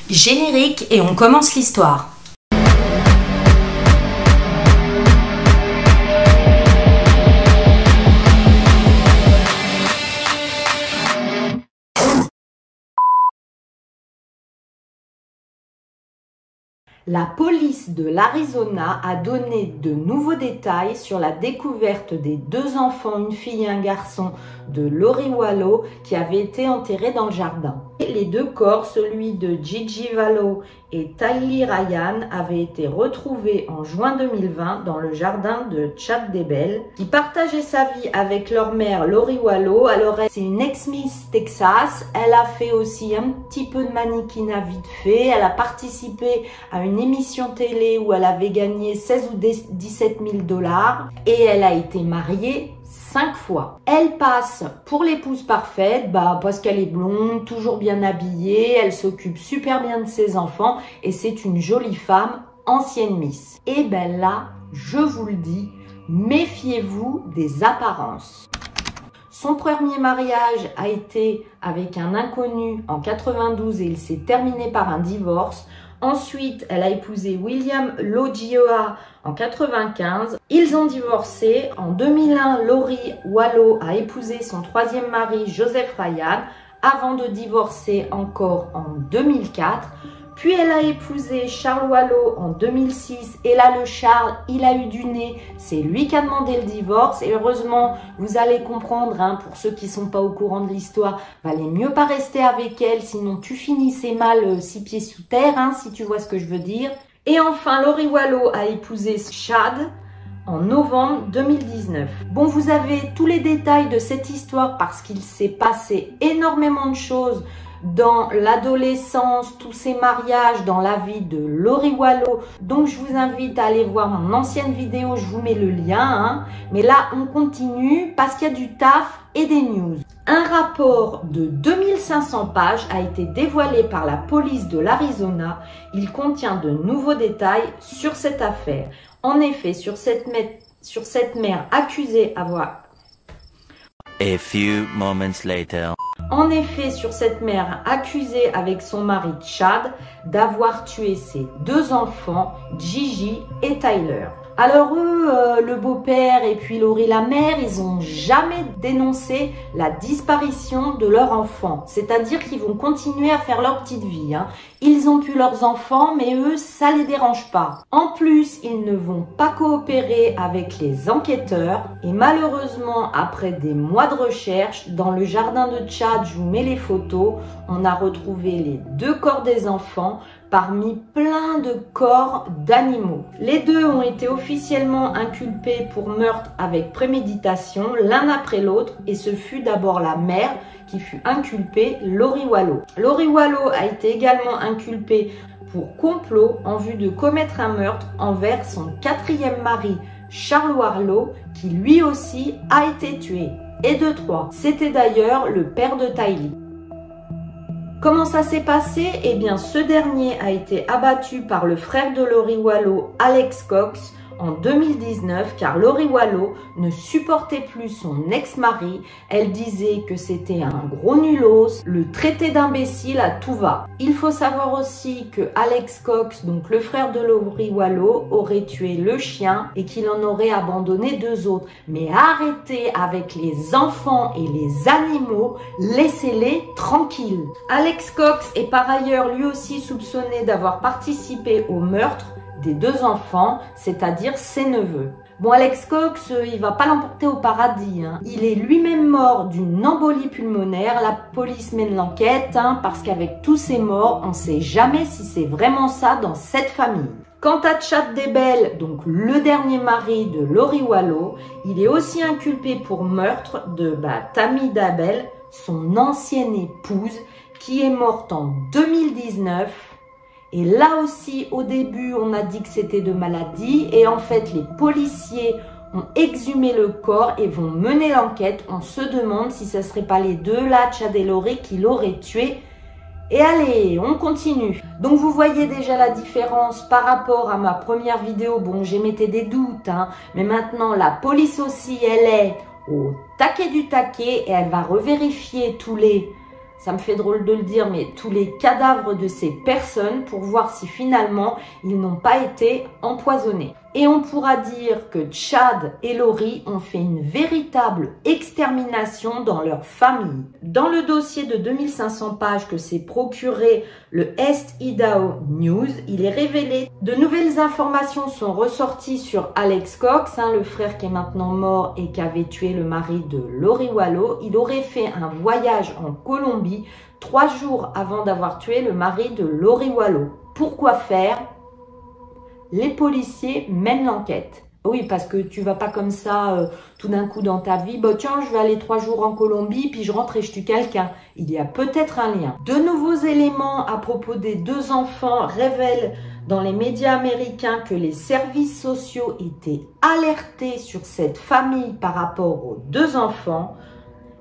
Générique et on commence l'histoire. La police de l'Arizona a donné de nouveaux détails sur la découverte des 2 enfants, une fille et un garçon, de Lori Wallow qui avaient été enterrés dans le jardin. Les 2 corps, celui de Gigi Wallow et Tylee Ryan, avaient été retrouvés en juin 2020 dans le jardin de Chad Daybell, qui partageait sa vie avec leur mère Lori Wallow. Alors c'est une ex-Miss Texas, elle a fait aussi un petit peu de mannequinat vite fait, elle a participé à une émission télé où elle avait gagné 16 ou 17 000 $ et elle a été mariée 5 fois. Elle passe pour l'épouse parfaite, parce qu'elle est blonde, toujours bien habillée, elle s'occupe super bien de ses enfants et c'est une jolie femme, ancienne Miss. Et là, je vous le dis, méfiez-vous des apparences. Son premier mariage a été avec un inconnu en 92 et il s'est terminé par un divorce. Ensuite, elle a épousé William Logioa en 95. Ils ont divorcé. En 2001, Lori Wallow a épousé son 3e mari, Joseph Ryan, avant de divorcer encore en 2004. Puis elle a épousé Charles Wallow en 2006 et là le Charles, il a eu du nez, c'est lui qui a demandé le divorce et heureusement vous allez comprendre, pour ceux qui sont pas au courant de l'histoire, valait mieux pas rester avec elle sinon tu finissais mal 6 pieds sous terre, si tu vois ce que je veux dire. Et enfin Lori Wallow a épousé Chad en novembre 2019. Bon, vous avez tous les détails de cette histoire parce qu'il s'est passé énormément de choses dans l'adolescence, tous ces mariages, dans la vie de Lori Wallow. Donc je vous invite à aller voir mon ancienne vidéo, je vous mets le lien. Mais là, on continue parce qu'il y a du taf et des news. Un rapport de 2500 pages a été dévoilé par la police de l'Arizona. Il contient de nouveaux détails sur cette affaire. En effet, sur cette mère accusée avoir... A few moments later. En effet, sur cette mère accusée avec son mari Chad d'avoir tué ses 2 enfants, Gigi et Tyler. Alors eux, le beau-père et puis Lori la mère, ils n'ont jamais dénoncé la disparition de leur enfant. C'est-à-dire qu'ils vont continuer à faire leur petite vie. Ils ont pu leurs enfants, mais eux, ça les dérange pas. En plus, ils ne vont pas coopérer avec les enquêteurs. Et malheureusement, après des mois de recherche, dans le jardin de Chad, je vous mets les photos, on a retrouvé les 2 corps des enfants parmi plein de corps d'animaux. Les 2 ont été officiellement inculpés pour meurtre avec préméditation, l'un après l'autre, et ce fut d'abord la mère qui fut inculpée, Lori Wallow. Lori Wallow a été également inculpée pour complot en vue de commettre un meurtre envers son 4e mari, Charles Wallow, qui lui aussi a été tué. Et de 3. C'était d'ailleurs le père de Tylee. Comment ça s'est passé? Eh bien, ce dernier a été abattu par le frère de Lori Wallow, Alex Cox, en 2019 car Lori Wallow ne supportait plus son ex-mari. Elle disait que c'était un gros nulos, le traitait d'imbécile à tout va. Il faut savoir aussi que Alex Cox, donc le frère de Lori Wallow, aurait tué le chien et qu'il en aurait abandonné 2 autres. Mais arrêtez avec les enfants et les animaux, laissez-les tranquilles. Alex Cox est par ailleurs lui aussi soupçonné d'avoir participé au meurtre des 2 enfants, c'est-à-dire ses neveux. Bon, Alex Cox, il va pas l'emporter au paradis. Il est lui-même mort d'une embolie pulmonaire. La police mène l'enquête parce qu'avec tous ces morts, on ne sait jamais si c'est vraiment ça dans cette famille. Quant à Chad Daybell, donc le dernier mari de Lori Wallow, il est aussi inculpé pour meurtre de Tammy Daybell, son ancienne épouse, qui est morte en 2019. Et là aussi, au début, on a dit que c'était de maladie. Et en fait, les policiers ont exhumé le corps et vont mener l'enquête. On se demande si ce ne serait pas les 2 là, Chad et Lori, qui l'auraient tué. Et allez, on continue. Donc vous voyez déjà la différence par rapport à ma première vidéo. Bon, j'émettais des doutes, mais maintenant la police aussi, elle est au taquet du taquet et elle va revérifier tous les ça me fait drôle de le dire, mais tous les cadavres de ces personnes pour voir si finalement ils n'ont pas été empoisonnés. Et on pourra dire que Chad et Lori ont fait une véritable extermination dans leur famille. Dans le dossier de 2500 pages que s'est procuré le East Idaho News, il est révélé de nouvelles informations sont ressorties sur Alex Cox, le frère qui est maintenant mort et qui avait tué le mari de Lori Wallo. Il aurait fait un voyage en Colombie 3 jours avant d'avoir tué le mari de Lori Wallo. Pourquoi faire? Les policiers mènent l'enquête. Oui, parce que tu vas pas comme ça tout d'un coup dans ta vie. Bah tiens, je vais aller 3 jours en Colombie, puis je rentre et je tue quelqu'un. Il y a peut-être un lien. De nouveaux éléments à propos des 2 enfants révèlent dans les médias américains que les services sociaux étaient alertés sur cette famille par rapport aux 2 enfants,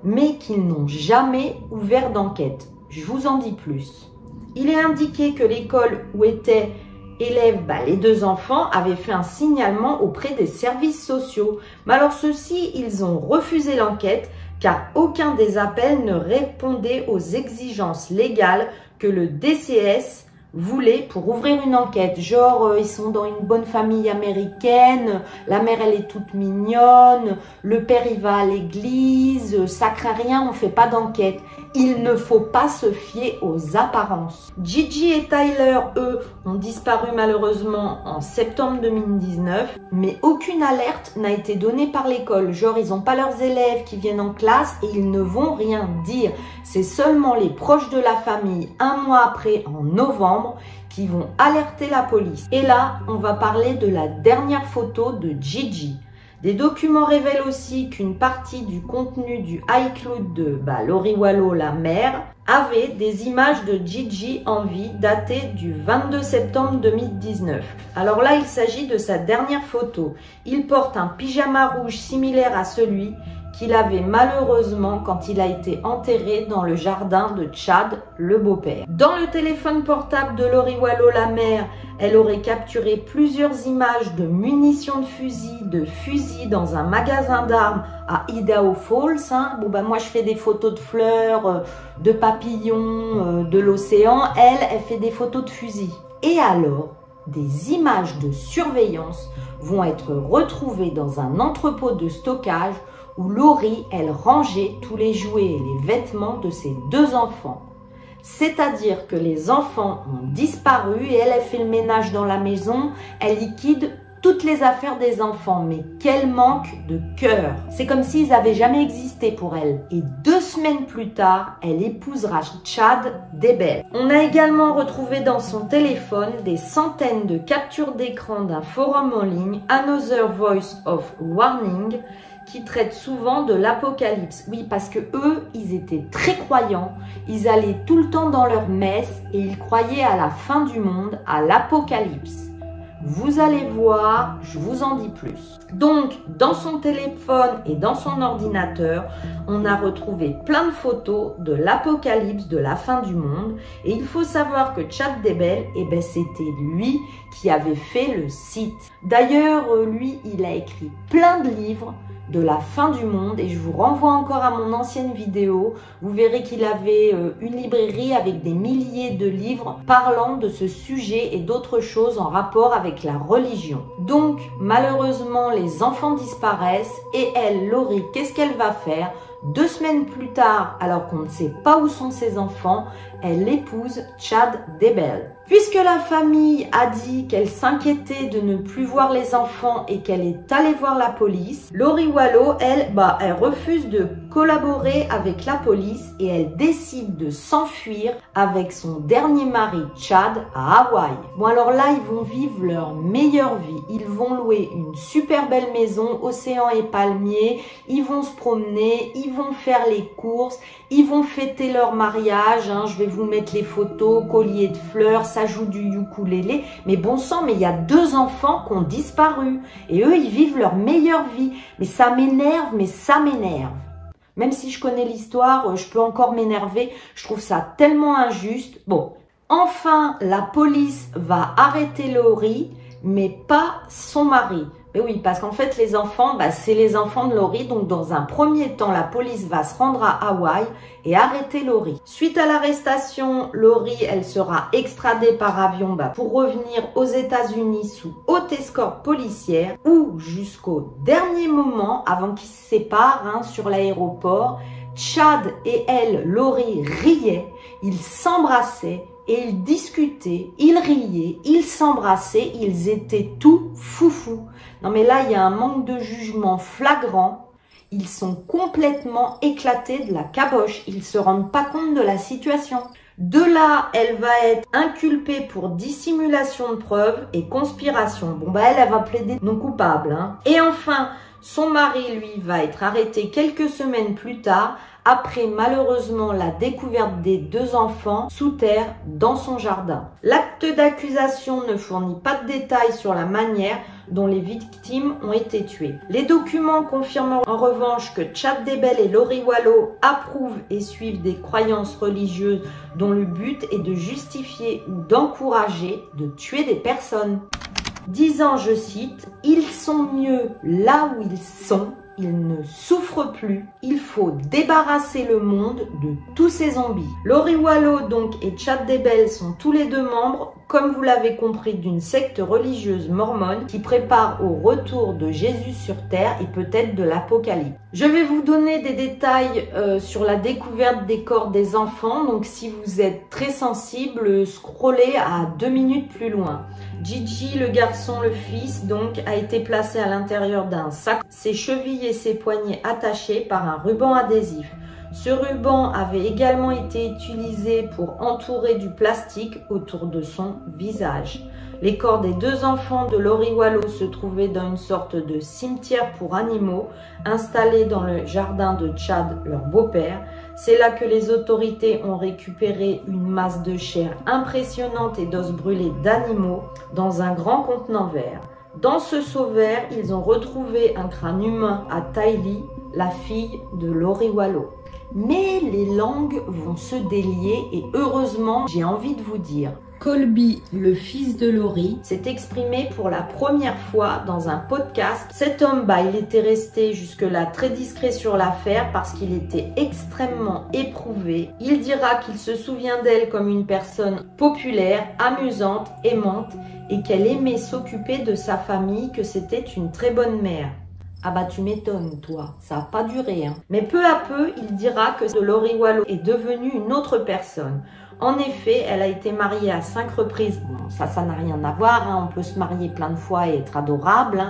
mais qu'ils n'ont jamais ouvert d'enquête. Je vous en dis plus. Il est indiqué que l'école où étaient élèves, les 2 enfants avaient fait un signalement auprès des services sociaux. Mais alors ceux-ci, ils ont refusé l'enquête car aucun des appels ne répondait aux exigences légales que le DCS voulait pour ouvrir une enquête. Genre, ils sont dans une bonne famille américaine, la mère elle est toute mignonne, le père il va à l'église, ça craint rien, on fait pas d'enquête. Il ne faut pas se fier aux apparences. Gigi et Tyler, eux, ont disparu malheureusement en septembre 2019, mais aucune alerte n'a été donnée par l'école. Genre, ils n'ont pas leurs élèves qui viennent en classe et ils ne vont rien dire. C'est seulement les proches de la famille, 1 mois après, en novembre, qui vont alerter la police. Et là, on va parler de la dernière photo de Gigi. Des documents révèlent aussi qu'une partie du contenu du iCloud de Lori Wallo, la mère, avait des images de Gigi en vie datées du 22 septembre 2019. Alors là, il s'agit de sa dernière photo. Il porte un pyjama rouge similaire à celui qu'il avait malheureusement quand il a été enterré dans le jardin de Chad, le beau-père. Dans le téléphone portable de Lori Wallo, la mère, elle aurait capturé plusieurs images de munitions de fusils dans un magasin d'armes à Idaho Falls. Moi je fais des photos de fleurs, de papillons, de l'océan. Elle fait des photos de fusils. Et alors, des images de surveillance vont être retrouvées dans un entrepôt de stockage où Lori, elle rangeait tous les jouets et les vêtements de ses 2 enfants. C'est-à-dire que les enfants ont disparu et elle fait le ménage dans la maison, elle liquide toutes les affaires des enfants. Mais quel manque de cœur! C'est comme s'ils n'avaient jamais existé pour elle. Et 2 semaines plus tard, elle épousera Chad Daybell. On a également retrouvé dans son téléphone des centaines de captures d'écran d'un forum en ligne, Another Voice of Warning, qui traite souvent de l'apocalypse. Oui, parce que eux, ils étaient très croyants. Ils allaient tout le temps dans leur messe et ils croyaient à la fin du monde, à l'apocalypse. Vous allez voir, je vous en dis plus. Donc, dans son téléphone et dans son ordinateur, on a retrouvé plein de photos de l'apocalypse, de la fin du monde. Et il faut savoir que Chad Daybell, c'était lui qui avait fait le site. D'ailleurs, lui, il a écrit plein de livres de la fin du monde et je vous renvoie encore à mon ancienne vidéo. Vous verrez qu'il avait une librairie avec des milliers de livres parlant de ce sujet et d'autres choses en rapport avec la religion. Donc malheureusement les enfants disparaissent et elle, Lori, qu'est-ce qu'elle va faire? 2 semaines plus tard, alors qu'on ne sait pas où sont ses enfants, elle épouse Chad Daybell. Puisque la famille a dit qu'elle s'inquiétait de ne plus voir les enfants et qu'elle est allée voir la police, Lori Wallo, elle refuse de collaborer avec la police et elle décide de s'enfuir avec son dernier mari Chad à Hawaï. Bon alors là, ils vont vivre leur meilleure vie. Ils vont louer une super belle maison, océan et palmiers, ils vont se promener, ils vont faire les courses, ils vont fêter leur mariage, je vais vous mettre les photos, collier de fleurs, ça joue du ukulélé, mais bon sang, mais il y a 2 enfants qui ont disparu et eux ils vivent leur meilleure vie. Mais ça m'énerve, même si je connais l'histoire, je peux encore m'énerver, je trouve ça tellement injuste. Bon, enfin la police va arrêter Lori, mais pas son mari. Mais oui, parce qu'en fait, les enfants, c'est les enfants de Lori. Donc, dans un premier temps, la police va se rendre à Hawaï et arrêter Lori. Suite à l'arrestation, Lori, elle sera extradée par avion pour revenir aux États-Unis sous haute escorte policière où, jusqu'au dernier moment, avant qu'ils se séparent sur l'aéroport, Chad et elle, Lori, riaient, ils s'embrassaient et ils discutaient, ils riaient, ils s'embrassaient, ils étaient tout foufou. Non mais là, il y a un manque de jugement flagrant. Ils sont complètement éclatés de la caboche. Ils se rendent pas compte de la situation. De là, elle va être inculpée pour dissimulation de preuves et conspiration. Bon, elle va plaider non coupable. Et enfin, son mari, lui, va être arrêté quelques semaines plus tard, après malheureusement la découverte des 2 enfants sous terre dans son jardin. L'acte d'accusation ne fournit pas de détails sur la manière dont les victimes ont été tuées. Les documents confirment en revanche que Chad Daybell et Lori Vallow approuvent et suivent des croyances religieuses dont le but est de justifier ou d'encourager de tuer des personnes. Disant, je cite, « Ils sont mieux là où ils sont. Ils ne souffrent plus. Il faut débarrasser le monde de tous ces zombies. » Lori Vallow donc et Chad Daybell sont tous les 2 membres, comme vous l'avez compris, d'une secte religieuse mormone qui prépare au retour de Jésus sur terre et peut-être de l'apocalypse. Je vais vous donner des détails sur la découverte des corps des enfants. Donc si vous êtes très sensible, scrollez à 2 minutes plus loin. Gigi, le garçon, le fils, donc, a été placé à l'intérieur d'un sac, ses chevilles et ses poignets attachés par un ruban adhésif. Ce ruban avait également été utilisé pour entourer du plastique autour de son visage. Les corps des 2 enfants de Lori Vallow se trouvaient dans une sorte de cimetière pour animaux installé dans le jardin de Chad, leur beau-père. C'est là que les autorités ont récupéré une masse de chair impressionnante et d'os brûlés d'animaux dans un grand contenant vert. Dans ce seau vert, ils ont retrouvé un crâne humain à Tylee, la fille de Lori Vallow. Mais les langues vont se délier et heureusement, j'ai envie de vous dire, Colby, le fils de Lori, s'est exprimé pour la première fois dans un podcast. Cet homme, il était resté jusque-là très discret sur l'affaire parce qu'il était extrêmement éprouvé. Il dira qu'il se souvient d'elle comme une personne populaire, amusante, aimante et qu'elle aimait s'occuper de sa famille, que c'était une très bonne mère. Ah tu m'étonnes toi, ça n'a pas duré. Mais peu à peu, il dira que Lori Vallow est devenue une autre personne. En effet, elle a été mariée à 5 reprises. Bon, ça n'a rien à voir, on peut se marier plein de fois et être adorable.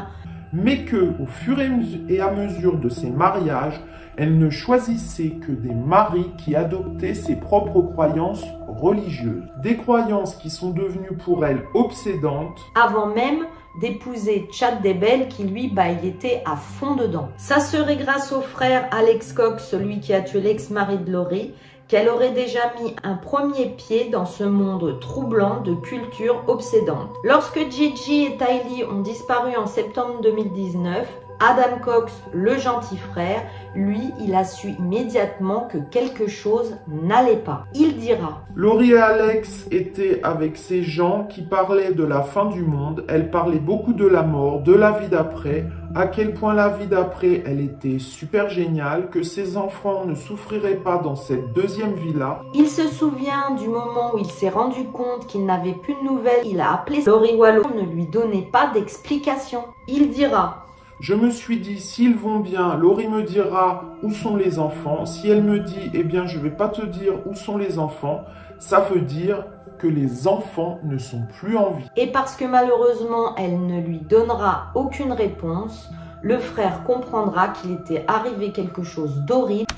Mais que, au fur et à mesure de ses mariages, elle ne choisissait que des maris qui adoptaient ses propres croyances religieuses. Des croyances qui sont devenues pour elle obsédantes. Avant même d'épouser Chad Daybell qui lui, il était à fond dedans. Ça serait grâce au frère Alex Cox, celui qui a tué l'ex-mari de Lori, qu'elle aurait déjà mis un premier pied dans ce monde troublant de culture obsédante. Lorsque Gigi et Tylee ont disparu en septembre 2019, Adam Cox, le gentil frère, lui, il a su immédiatement que quelque chose n'allait pas. Il dira: Lori et Alex étaient avec ces gens qui parlaient de la fin du monde. Elle parlait beaucoup de la mort, de la vie d'après, à quel point la vie d'après, elle était super géniale, que ses enfants ne souffriraient pas dans cette deuxième vie-là. Il se souvient du moment où il s'est rendu compte qu'il n'avait plus de nouvelles. Il a appelé Lori Vallow, ne lui donnait pas d'explication. Il dira: je me suis dit, s'ils vont bien, Lori me dira où sont les enfants. Si elle me dit, eh bien, je vais pas te dire où sont les enfants, ça veut dire que les enfants ne sont plus en vie. Et parce que malheureusement, elle ne lui donnera aucune réponse, le frère comprendra qu'il était arrivé quelque chose d'horrible.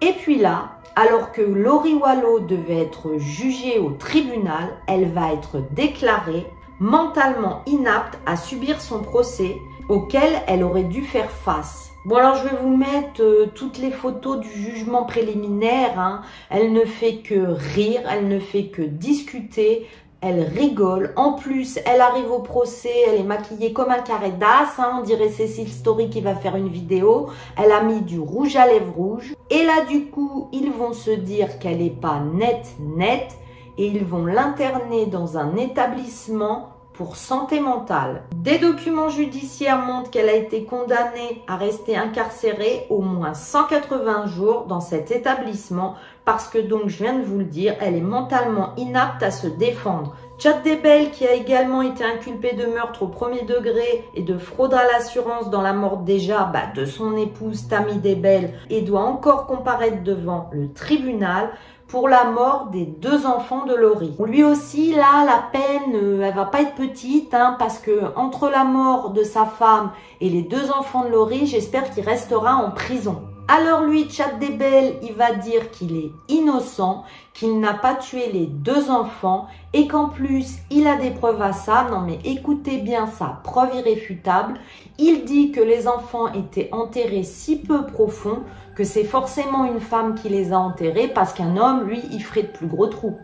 Et puis là, alors que Lori Vallow devait être jugée au tribunal, elle va être déclarée mentalement inapte à subir son procès auquel elle aurait dû faire face. Bon, alors je vais vous mettre toutes les photos du jugement préliminaire. Elle ne fait que rire, elle ne fait que discuter, elle rigole. En plus, elle arrive au procès, elle est maquillée comme un carré d'as. On dirait Cécile Story qui va faire une vidéo. Elle a mis du rouge à lèvres rouge. Et là, du coup, ils vont se dire qu'elle n'est pas nette. Et ils vont l'interner dans un établissement pour santé mentale. Des documents judiciaires montrent qu'elle a été condamnée à rester incarcérée au moins 180 jours dans cet établissement parce que donc, je viens de vous le dire, elle est mentalement inapte à se défendre. Chad Daybell, qui a également été inculpé de meurtre au premier degré et de fraude à l'assurance dans la mort déjà de son épouse Tammy Daybell et doit encore comparaître devant le tribunal pour la mort des 2 enfants de Lori. Lui aussi, là, la peine, elle va pas être petite, parce que entre la mort de sa femme et les 2 enfants de Lori, j'espère qu'il restera en prison. Alors lui, Chad Daybell, il va dire qu'il est innocent, qu'il n'a pas tué les 2 enfants et qu'en plus, il a des preuves à ça. Non mais écoutez bien ça, preuve irréfutable. Il dit que les enfants étaient enterrés si peu profond que c'est forcément une femme qui les a enterrés parce qu'un homme, lui, il ferait de plus gros trous.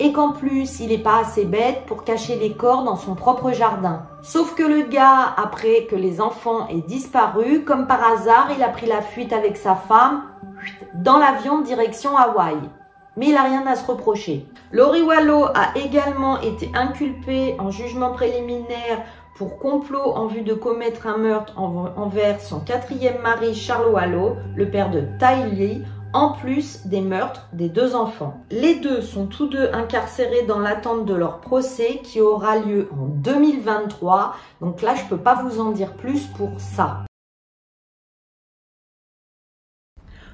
Et qu'en plus, il n'est pas assez bête pour cacher les corps dans son propre jardin. Sauf que le gars, après que les enfants aient disparu, comme par hasard, il a pris la fuite avec sa femme dans l'avion direction Hawaï. Mais il n'a rien à se reprocher. Lori Wallo a également été inculpée en jugement préliminaire pour complot en vue de commettre un meurtre envers son 4e mari Charles Wallo, le père de Ty Lee, en plus des meurtres des 2 enfants. Les 2 sont tous 2 incarcérés dans l'attente de leur procès qui aura lieu en 2023. Donc là, je ne peux pas vous en dire plus pour ça.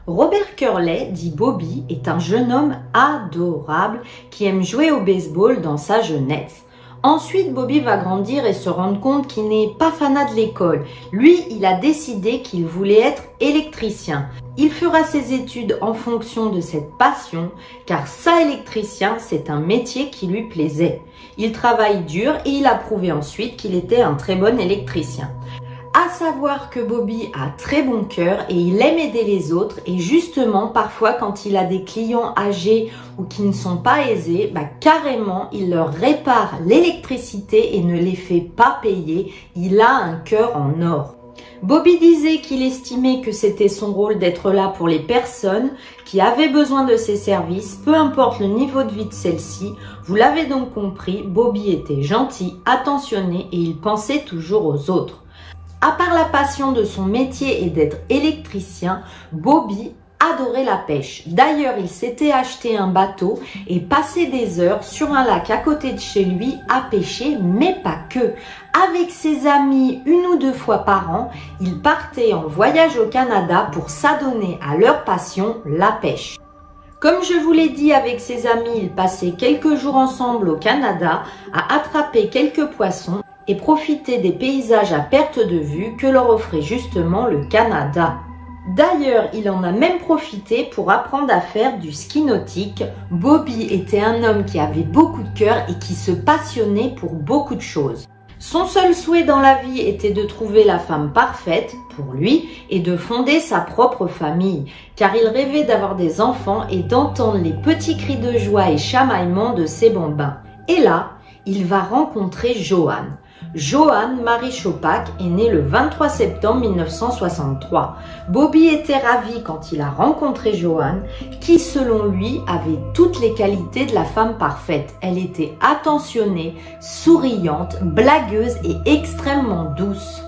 Robert Curley, dit Bobby, est un jeune homme adorable qui aime jouer au baseball dans sa jeunesse. Ensuite, Bobby va grandir et se rendre compte qu'il n'est pas fanat de l'école. Lui, il a décidé qu'il voulait être électricien. Il fera ses études en fonction de cette passion, car ça, électricien, c'est un métier qui lui plaisait. Il travaille dur et il a prouvé ensuite qu'il était un très bon électricien. À savoir que Bobby a très bon cœur et il aime aider les autres et justement parfois quand il a des clients âgés ou qui ne sont pas aisés, carrément il leur répare l'électricité et ne les fait pas payer. Il a un cœur en or. Bobby disait qu'il estimait que c'était son rôle d'être là pour les personnes qui avaient besoin de ses services, peu importe le niveau de vie de celle-ci. Vous l'avez donc compris, Bobby était gentil, attentionné et il pensait toujours aux autres. À part la passion de son métier et d'être électricien, Bobby adorait la pêche. D'ailleurs, il s'était acheté un bateau et passait des heures sur un lac à côté de chez lui à pêcher, mais pas que. Avec ses amis, 1 ou 2 fois par an, il partait en voyage au Canada pour s'adonner à leur passion, la pêche. Comme je vous l'ai dit, avec ses amis, il passait quelques jours ensemble au Canada à attraper quelques poissons et profiter des paysages à perte de vue que leur offrait justement le Canada. D'ailleurs, il en a même profité pour apprendre à faire du ski nautique. Bobby était un homme qui avait beaucoup de cœur et qui se passionnait pour beaucoup de choses. Son seul souhait dans la vie était de trouver la femme parfaite pour lui et de fonder sa propre famille, car il rêvait d'avoir des enfants et d'entendre les petits cris de joie et chamaillements de ses bambins. Et là, il va rencontrer Joanne. Joanne Marie Chopak est née le 23 septembre 1963. Bobby était ravi quand il a rencontré Joanne, qui selon lui avait toutes les qualités de la femme parfaite. Elle était attentionnée, souriante, blagueuse et extrêmement douce.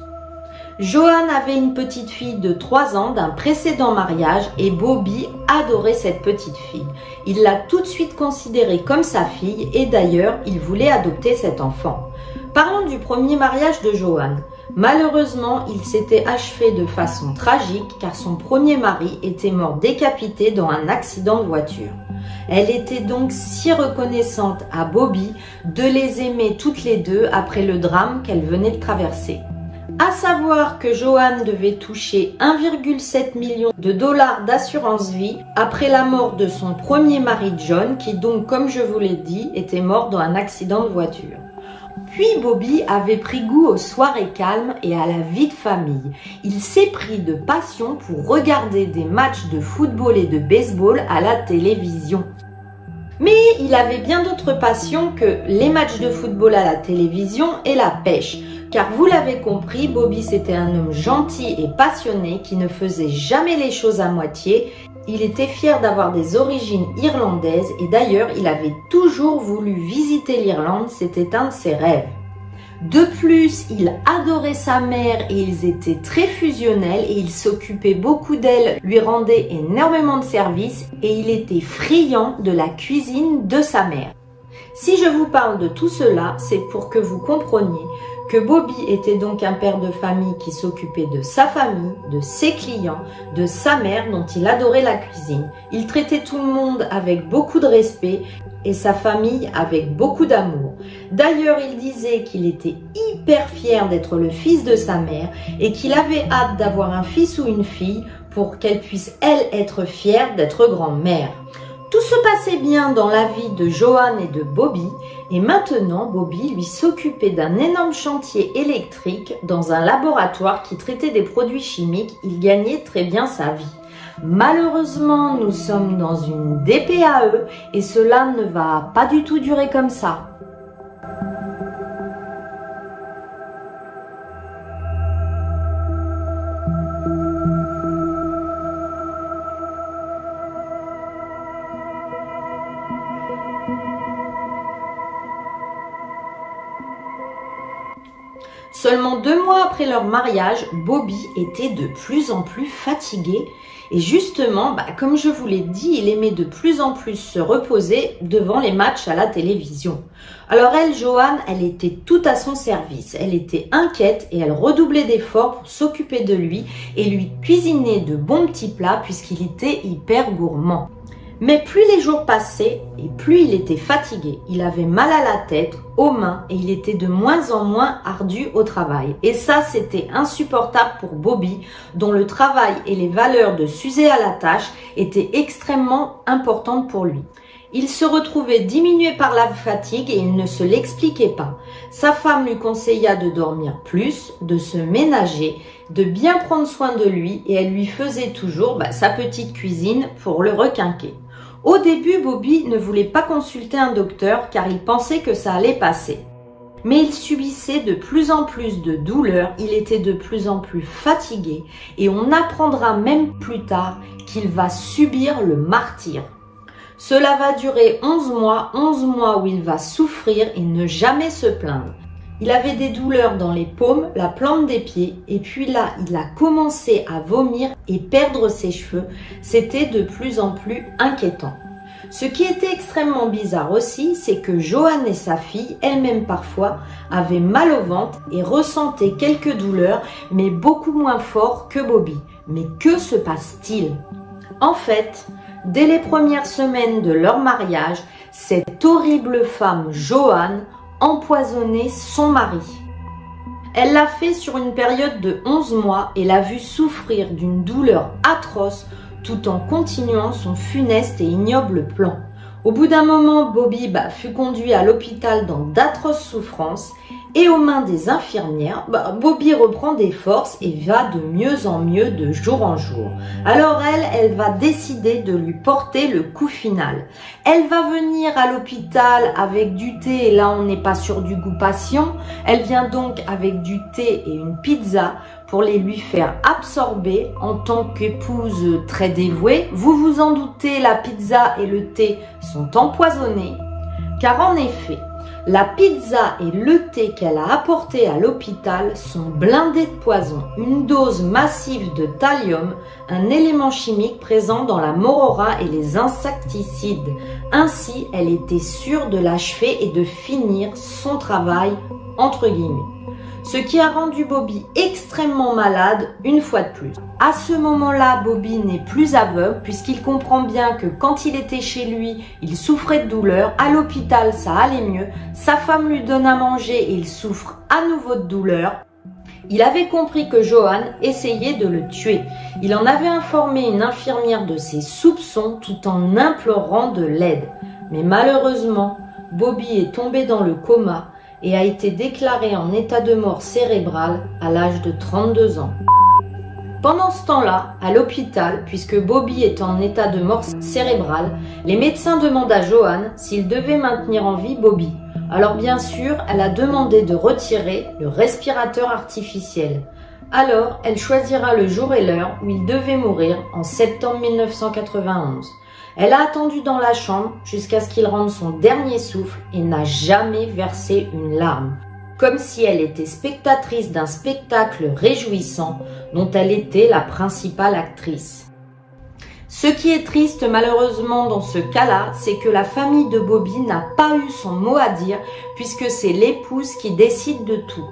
Joanne avait une petite fille de 3 ans d'un précédent mariage et Bobby adorait cette petite fille. Il l'a tout de suite considérée comme sa fille et d'ailleurs, il voulait adopter cet enfant. Parlons du premier mariage de Joanne. Malheureusement, il s'était achevé de façon tragique car son premier mari était mort décapité dans un accident de voiture. Elle était donc si reconnaissante à Bobby de les aimer toutes les 2 après le drame qu'elle venait de traverser. À savoir que Joanne devait toucher 1,7 million de dollars d'assurance vie après la mort de son premier mari John qui donc, comme je vous l'ai dit, était mort dans un accident de voiture. Puis Bobby avait pris goût aux soirées calmes et à la vie de famille. Il s'est pris de passion pour regarder des matchs de football et de baseball à la télévision. Mais il avait bien d'autres passions que les matchs de football à la télévision et la pêche. Car vous l'avez compris, Bobby c'était un homme gentil et passionné qui ne faisait jamais les choses à moitié. Il était fier d'avoir des origines irlandaises et d'ailleurs, il avait toujours voulu visiter l'Irlande, c'était un de ses rêves. De plus, il adorait sa mère et ils étaient très fusionnels et il s'occupait beaucoup d'elle, lui rendait énormément de services et il était friand de la cuisine de sa mère. Si je vous parle de tout cela, c'est pour que vous compreniez que Bobby était donc un père de famille qui s'occupait de sa famille, de ses clients, de sa mère dont il adorait la cuisine. Il traitait tout le monde avec beaucoup de respect et sa famille avec beaucoup d'amour. D'ailleurs, il disait qu'il était hyper fier d'être le fils de sa mère et qu'il avait hâte d'avoir un fils ou une fille pour qu'elle puisse, elle, être fière d'être grand-mère. Tout se passait bien dans la vie de Johan et de Bobby et maintenant Bobby lui s'occupait d'un énorme chantier électrique dans un laboratoire qui traitait des produits chimiques. Il gagnait très bien sa vie. Malheureusement, nous sommes dans une DPAE et cela ne va pas du tout durer comme ça. Seulement 2 mois après leur mariage, Bobby était de plus en plus fatigué et justement, comme je vous l'ai dit, il aimait de plus en plus se reposer devant les matchs à la télévision. Alors elle, Johan, elle était tout à son service. Elle était inquiète et elle redoublait d'efforts pour s'occuper de lui et lui cuisiner de bons petits plats puisqu'il était hyper gourmand. Mais plus les jours passaient et plus il était fatigué. Il avait mal à la tête, aux mains et il était de moins en moins ardu au travail. Et ça, c'était insupportable pour Bobby, dont le travail et les valeurs de s'user à la tâche étaient extrêmement importantes pour lui. Il se retrouvait diminué par la fatigue et il ne se l'expliquait pas. Sa femme lui conseilla de dormir plus, de se ménager, de bien prendre soin de lui et elle lui faisait toujours sa petite cuisine pour le requinquer. Au début, Bobby ne voulait pas consulter un docteur car il pensait que ça allait passer. Mais il subissait de plus en plus de douleurs, il était de plus en plus fatigué et on apprendra même plus tard qu'il va subir le martyre. Cela va durer 11 mois où il va souffrir et ne jamais se plaindre. Il avait des douleurs dans les paumes, la plante des pieds et puis là, il a commencé à vomir et perdre ses cheveux. C'était de plus en plus inquiétant. Ce qui était extrêmement bizarre aussi, c'est que Johan et sa fille, elle-même parfois, avaient mal au ventre et ressentaient quelques douleurs, mais beaucoup moins fort que Bobby. Mais que se passe-t-il? En fait, dès les premières semaines de leur mariage, cette horrible femme, Johan, empoisonnait son mari. Elle l'a fait sur une période de 11 mois et l'a vu souffrir d'une douleur atroce tout en continuant son funeste et ignoble plan. Au bout d'un moment, Bobby fut conduit à l'hôpital dans d'atroces souffrances et aux mains des infirmières, Bobby reprend des forces et va de mieux en mieux de jour en jour. Alors elle va décider de lui porter le coup final. Elle va venir à l'hôpital avec du thé et là on n'est pas sur du goût patient. Elle vient donc avec du thé et une pizza pour les lui faire absorber en tant qu'épouse très dévouée. Vous vous en doutez, la pizza et le thé sont empoisonnés car en effet, la pizza et le thé qu'elle a apporté à l'hôpital sont blindés de poison, une dose massive de thallium, un élément chimique présent dans la morora et les insecticides. Ainsi, elle était sûre de l'achever et de finir son travail, entre guillemets. Ce qui a rendu Bobby extrêmement malade une fois de plus. À ce moment-là, Bobby n'est plus aveugle puisqu'il comprend bien que quand il était chez lui, il souffrait de douleur. À l'hôpital, ça allait mieux. Sa femme lui donne à manger et il souffre à nouveau de douleur. Il avait compris que Johan essayait de le tuer. Il en avait informé une infirmière de ses soupçons tout en implorant de l'aide. Mais malheureusement, Bobby est tombé dans le coma et a été déclaré en état de mort cérébrale à l'âge de 32 ans. Pendant ce temps-là, à l'hôpital, puisque Bobby est en état de mort cérébrale, les médecins demandent à Johan s'il devait maintenir en vie Bobby. Alors bien sûr, elle a demandé de retirer le respirateur artificiel. Alors, elle choisira le jour et l'heure où il devait mourir en septembre 1991. Elle a attendu dans la chambre jusqu'à ce qu'il rende son dernier souffle et n'a jamais versé une larme, comme si elle était spectatrice d'un spectacle réjouissant dont elle était la principale actrice. Ce qui est triste malheureusement dans ce cas-là, c'est que la famille de Bobby n'a pas eu son mot à dire puisque c'est l'épouse qui décide de tout.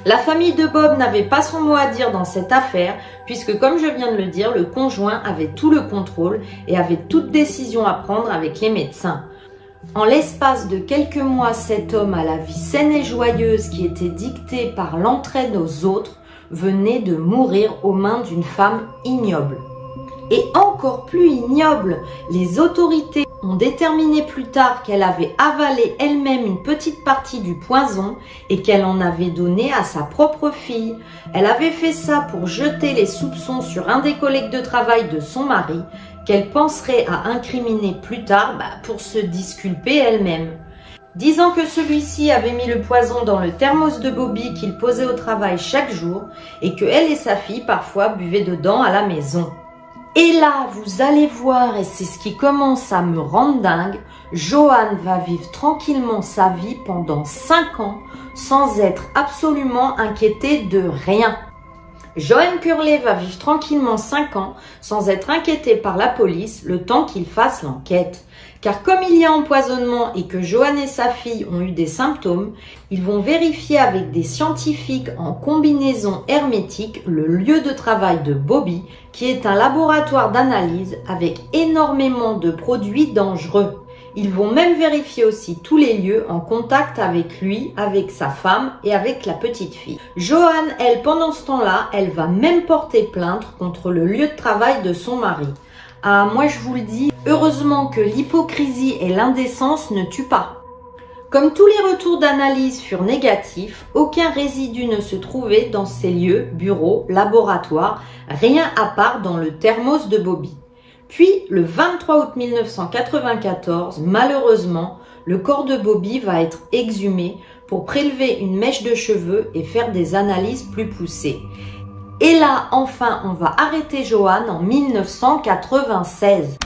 La famille de Bob n'avait pas son mot à dire dans cette affaire puisque, comme je viens de le dire, le conjoint avait tout le contrôle et avait toute décision à prendre avec les médecins. En l'espace de quelques mois, cet homme à la vie saine et joyeuse qui était dictée par l'entraide aux autres venait de mourir aux mains d'une femme ignoble. Et encore plus ignoble, les autorités ont déterminé plus tard qu'elle avait avalé elle-même une petite partie du poison et qu'elle en avait donné à sa propre fille. Elle avait fait ça pour jeter les soupçons sur un des collègues de travail de son mari, qu'elle penserait à incriminer plus tard pour se disculper elle-même. Disant que celui-ci avait mis le poison dans le thermos de Bobby qu'il posait au travail chaque jour et que elle et sa fille parfois buvaient dedans à la maison. Et là, vous allez voir, et c'est ce qui commence à me rendre dingue, Joan va vivre tranquillement sa vie pendant 5 ans sans être absolument inquiétée de rien. Joan Curley va vivre tranquillement 5 ans sans être inquiété par la police le temps qu'il fasse l'enquête. Car comme il y a empoisonnement et que Joan et sa fille ont eu des symptômes, ils vont vérifier avec des scientifiques en combinaison hermétique le lieu de travail de Bobby, qui est un laboratoire d'analyse avec énormément de produits dangereux. Ils vont même vérifier aussi tous les lieux en contact avec lui, avec sa femme et avec la petite fille. Joan, elle, pendant ce temps-là, elle va même porter plainte contre le lieu de travail de son mari. Ah, moi je vous le dis, heureusement que l'hypocrisie et l'indécence ne tuent pas. Comme tous les retours d'analyse furent négatifs, aucun résidu ne se trouvait dans ces lieux, bureaux, laboratoires, rien à part dans le thermos de Bobby. Puis, le 23 août 1994, malheureusement, le corps de Bobby va être exhumé pour prélever une mèche de cheveux et faire des analyses plus poussées. Et là, enfin, on va arrêter Joan en 1996.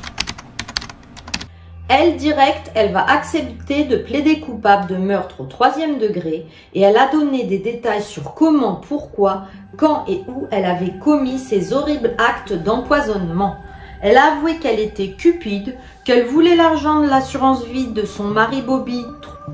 Elle, direct, elle va accepter de plaider coupable de meurtre au 3e degré et elle a donné des détails sur comment, pourquoi, quand et où elle avait commis ces horribles actes d'empoisonnement. Elle a avoué qu'elle était cupide, qu'elle voulait l'argent de l'assurance vie de son mari Bobby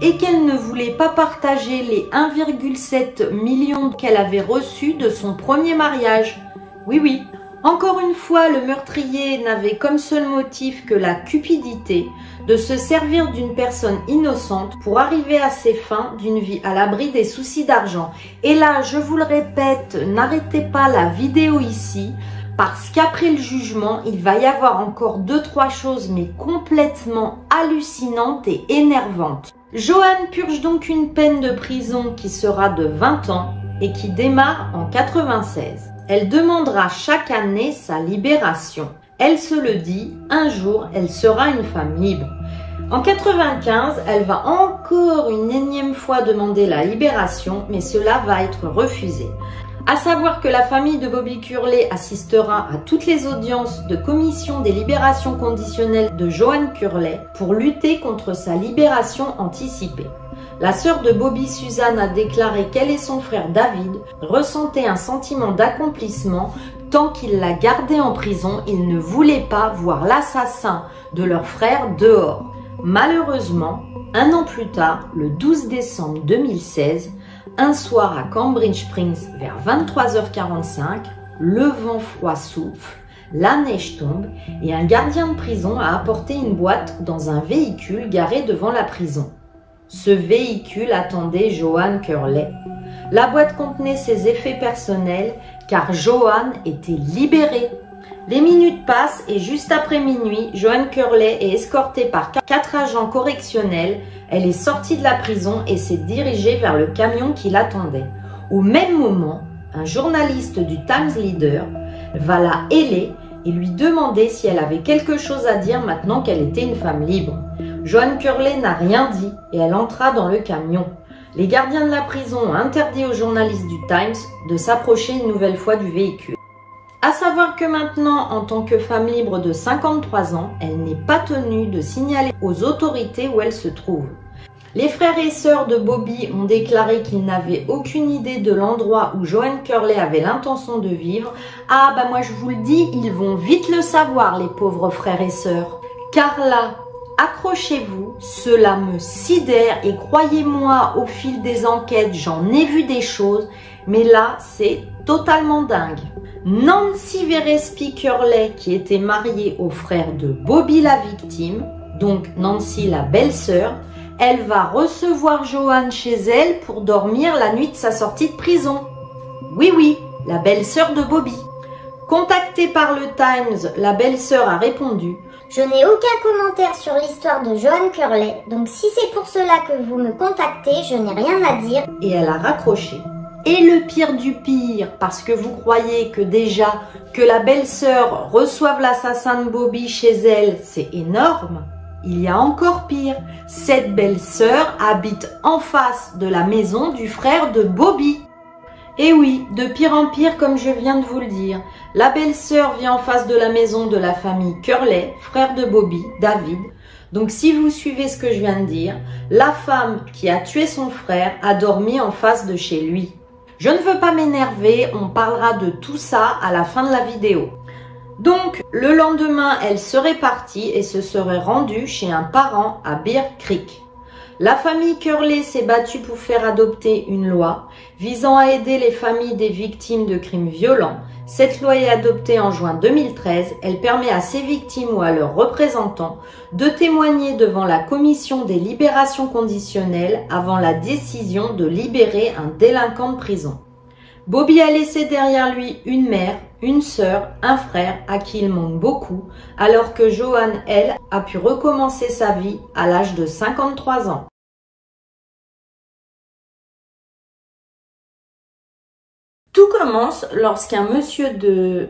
et qu'elle ne voulait pas partager les 1,7 million qu'elle avait reçus de son premier mariage. Oui, oui. Encore une fois, le meurtrier n'avait comme seul motif que la cupidité, de se servir d'une personne innocente pour arriver à ses fins d'une vie à l'abri des soucis d'argent. Et là, je vous le répète, n'arrêtez pas la vidéo ici, parce qu'après le jugement, il va y avoir encore 2-3 choses mais complètement hallucinantes et énervantes. Joan purge donc une peine de prison qui sera de 20 ans et qui démarre en 96. Elle demandera chaque année sa libération. Elle se le dit, un jour, elle sera une femme libre. En 95, elle va encore une énième fois demander la libération, mais cela va être refusé. À savoir que la famille de Bobby Curley assistera à toutes les audiences de commission des libérations conditionnelles de Joan Curley pour lutter contre sa libération anticipée. La sœur de Bobby, Suzanne, a déclaré qu'elle et son frère David ressentaient un sentiment d'accomplissement tant qu'ils la gardaient en prison. Ils ne voulaient pas voir l'assassin de leur frère dehors. Malheureusement, un an plus tard, le 12 décembre 2016, un soir à Cambridge Springs vers 23h45, le vent froid souffle, la neige tombe et un gardien de prison a apporté une boîte dans un véhicule garé devant la prison. Ce véhicule attendait Joan Curley. La boîte contenait ses effets personnels car Joan était libérée. Les minutes passent et juste après minuit, Joan Curley est escortée par 4 agents correctionnels. Elle est sortie de la prison et s'est dirigée vers le camion qui l'attendait. Au même moment, un journaliste du Times Leader va la héler et lui demander si elle avait quelque chose à dire maintenant qu'elle était une femme libre. Joan Curley n'a rien dit et elle entra dans le camion. Les gardiens de la prison ont interdit aux journalistes du Times de s'approcher une nouvelle fois du véhicule. À savoir que maintenant, en tant que femme libre de 53 ans, elle n'est pas tenue de signaler aux autorités où elle se trouve. Les frères et sœurs de Bobby ont déclaré qu'ils n'avaient aucune idée de l'endroit où Joanne Curley avait l'intention de vivre. Ah bah moi je vous le dis, ils vont vite le savoir les pauvres frères et sœurs. Car là, accrochez-vous, cela me sidère et croyez-moi, au fil des enquêtes, j'en ai vu des choses, mais là c'est totalement dingue. Nancy Verespi Curley, qui était mariée au frère de Bobby la victime, donc Nancy la belle-sœur, elle va recevoir Joanne chez elle pour dormir la nuit de sa sortie de prison. Oui, la belle-sœur de Bobby. Contactée par le Times, la belle-sœur a répondu « Je n'ai aucun commentaire sur l'histoire de Joanne Curley, donc si c'est pour cela que vous me contactez, je n'ai rien à dire. » Et elle a raccroché. Et le pire du pire, parce que vous croyez que déjà que la belle-sœur reçoive l'assassin de Bobby chez elle, c'est énorme. Il y a encore pire, cette belle-sœur habite en face de la maison du frère de Bobby. Et oui, de pire en pire comme je viens de vous le dire. La belle-sœur vit en face de la maison de la famille Curley, frère de Bobby, David. Donc si vous suivez ce que je viens de dire, la femme qui a tué son frère a dormi en face de chez lui. Je ne veux pas m'énerver, on parlera de tout ça à la fin de la vidéo. Donc, le lendemain, elle serait partie et se serait rendue chez un parent à Bear Creek. La famille Curley s'est battue pour faire adopter une loi visant à aider les familles des victimes de crimes violents. Cette loi est adoptée en juin 2013. Elle permet à ces victimes ou à leurs représentants de témoigner devant la commission des libérations conditionnelles avant la décision de libérer un délinquant de prison. Bobby a laissé derrière lui une mère, une sœur, un frère à qui il manque beaucoup, alors que Joanne, elle, a pu recommencer sa vie à l'âge de 53 ans. Tout commence lorsqu'un monsieur de...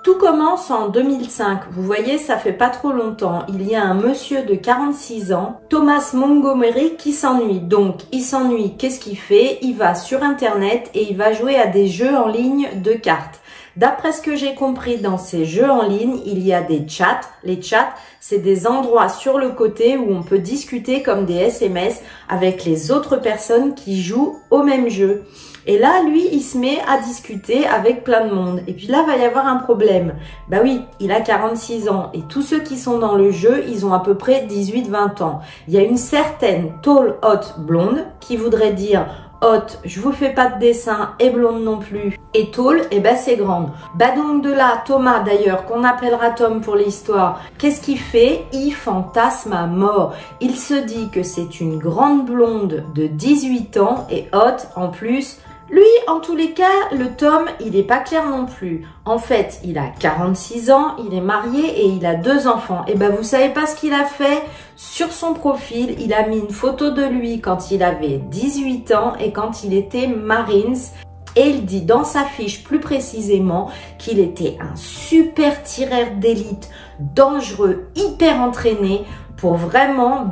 Tout commence en 2005. Vous voyez, ça fait pas trop longtemps. Il y a un monsieur de 46 ans, Thomas Montgomery, qui s'ennuie. Donc, il s'ennuie. Qu'est-ce qu'il fait? Il va sur Internet et il va jouer à des jeux en ligne de cartes. D'après ce que j'ai compris dans ces jeux en ligne, il y a des chats. Les chats, c'est des endroits sur le côté où on peut discuter comme des SMS avec les autres personnes qui jouent au même jeu. Et là, lui, il se met à discuter avec plein de monde. Et puis là, va y avoir un problème. Bah oui, il a 46 ans. Et tous ceux qui sont dans le jeu, ils ont à peu près 18-20 ans. Il y a une certaine tall, hot, blonde qui voudrait dire hot, je vous fais pas de dessin, et blonde non plus. Et tall, eh ben c'est grande. Bah donc de là, Thomas d'ailleurs, qu'on appellera Tom pour l'histoire, qu'est-ce qu'il fait? Il fantasme à mort. Il se dit que c'est une grande blonde de 18 ans et hot en plus. Lui, en tous les cas, le Tom, il est pas clair non plus. En fait, il a 46 ans, il est marié et il a 2 enfants. Et ben, vous savez pas ce qu'il a fait? Sur son profil, il a mis une photo de lui quand il avait 18 ans et quand il était Marines. Et il dit dans sa fiche plus précisément qu'il était un super tireur d'élite, dangereux, hyper entraîné pour vraiment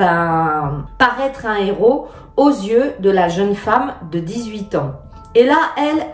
paraître un héros aux yeux de la jeune femme de 18 ans. Et là,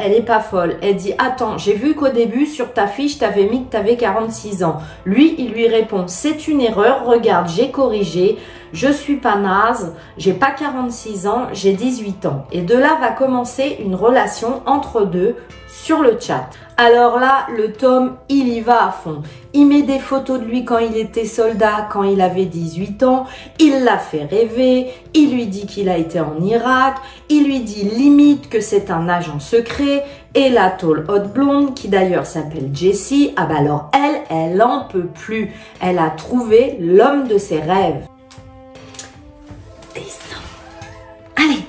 elle est pas folle. Elle dit, attends, j'ai vu qu'au début, sur ta fiche, t'avais mis que t'avais 46 ans. Lui, il lui répond, c'est une erreur, regarde, j'ai corrigé, je suis pas naze, j'ai pas 46 ans, j'ai 18 ans. Et de là va commencer une relation entre deux sur le chat. Alors là, le Tom, il y va à fond. Il met des photos de lui quand il était soldat, quand il avait 18 ans. Il l'a fait rêver. Il lui dit qu'il a été en Irak. Il lui dit limite que c'est un agent secret. Et la tall hot blonde, qui d'ailleurs s'appelle Jessie, ah bah alors elle en peut plus. Elle a trouvé l'homme de ses rêves. Descends. Allez.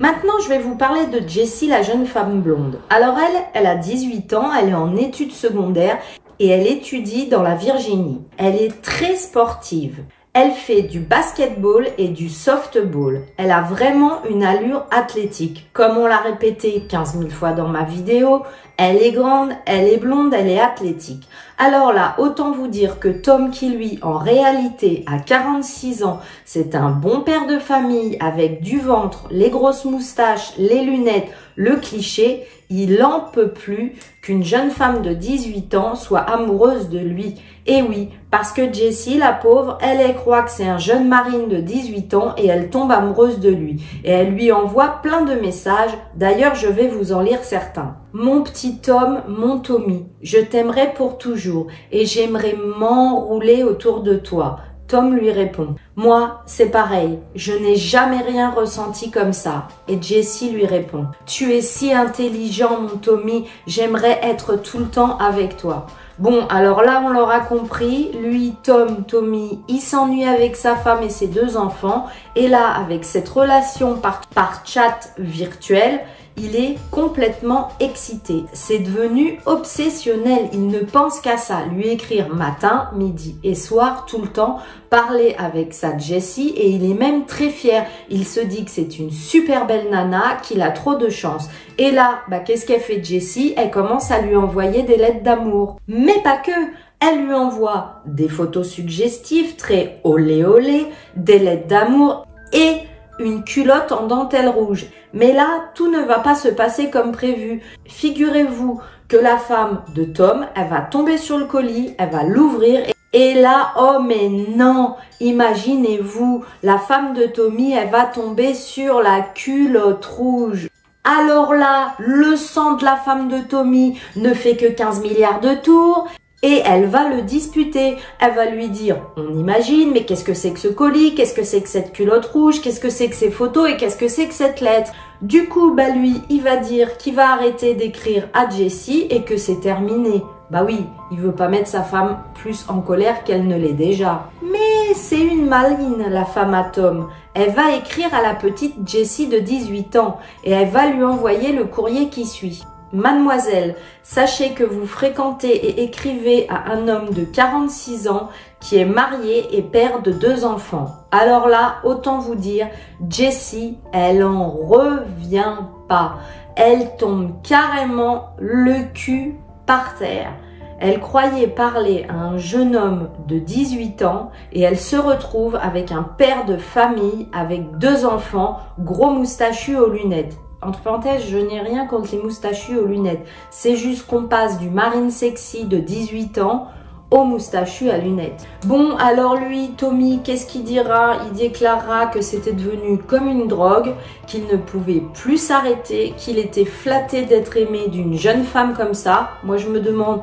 Maintenant, je vais vous parler de Jessie, la jeune femme blonde. Alors elle a 18 ans, elle est en études secondaires et elle étudie dans la Virginie. Elle est très sportive. Elle fait du basketball et du softball. Elle a vraiment une allure athlétique. Comme on l'a répété 15 000 fois dans ma vidéo, Elle est grande, elle est blonde, elle est athlétique. Alors là, autant vous dire que Tom qui lui, en réalité, a 46 ans, c'est un bon père de famille avec du ventre, les grosses moustaches, les lunettes, le cliché, il en peut plus qu'une jeune femme de 18 ans soit amoureuse de lui. Et oui, parce que Jessie, la pauvre, elle croit que c'est un jeune marine de 18 ans et elle tombe amoureuse de lui. Et elle lui envoie plein de messages. D'ailleurs, je vais vous en lire certains. Mon petit Tom, mon Tommy, je t'aimerai pour toujours et j'aimerais m'enrouler autour de toi. Tom lui répond, moi, c'est pareil, je n'ai jamais rien ressenti comme ça. Et Jessie lui répond, tu es si intelligent, mon Tommy, j'aimerais être tout le temps avec toi. Bon, alors là, on l'aura compris, lui, Tommy, il s'ennuie avec sa femme et ses 2 enfants. Et là, avec cette relation par chat virtuel, il est complètement excité. C'est devenu obsessionnel. Il ne pense qu'à ça. Lui écrire matin, midi et soir, tout le temps. Parler avec sa Jessie et il est même très fier. Il se dit que c'est une super belle nana, qu'il a trop de chance. Et là, qu'est-ce qu'elle fait Jessie? Elle commence à lui envoyer des lettres d'amour. Mais pas que. Elle lui envoie des photos suggestives, très olé olé, des lettres d'amour et une culotte en dentelle rouge. Mais là, tout ne va pas se passer comme prévu. Figurez-vous que la femme de Tom, elle va tomber sur le colis, elle va l'ouvrir et là, oh mais non, imaginez-vous, la femme de Tommy, elle va tomber sur la culotte rouge. Alors là, le sang de la femme de Tommy ne fait que 15 milliards de tours. Et elle va le disputer, elle va lui dire, on imagine, mais qu'est-ce que c'est que ce colis, qu'est-ce que c'est que cette culotte rouge, qu'est-ce que c'est que ces photos et qu'est-ce que c'est que cette lettre. Du coup, lui, il va dire qu'il va arrêter d'écrire à Jessie et que c'est terminé. Oui, il veut pas mettre sa femme plus en colère qu'elle ne l'est déjà. Mais c'est une maligne, la femme à Tom. Elle va écrire à la petite Jessie de 18 ans et elle va lui envoyer le courrier qui suit. Mademoiselle, sachez que vous fréquentez et écrivez à un homme de 46 ans qui est marié et père de 2 enfants. Alors là, autant vous dire, Jessie, elle en revient pas. Elle tombe carrément le cul par terre. Elle croyait parler à un jeune homme de 18 ans et elle se retrouve avec un père de famille avec 2 enfants, gros moustachu aux lunettes. Entre parenthèses, je n'ai rien contre les moustachus aux lunettes. C'est juste qu'on passe du marine sexy de 18 ans au moustachu à lunettes. Bon, alors lui, Tommy, qu'est-ce qu'il dira? Il déclarera que c'était devenu comme une drogue, qu'il ne pouvait plus s'arrêter, qu'il était flatté d'être aimé d'une jeune femme comme ça. Moi, je me demande,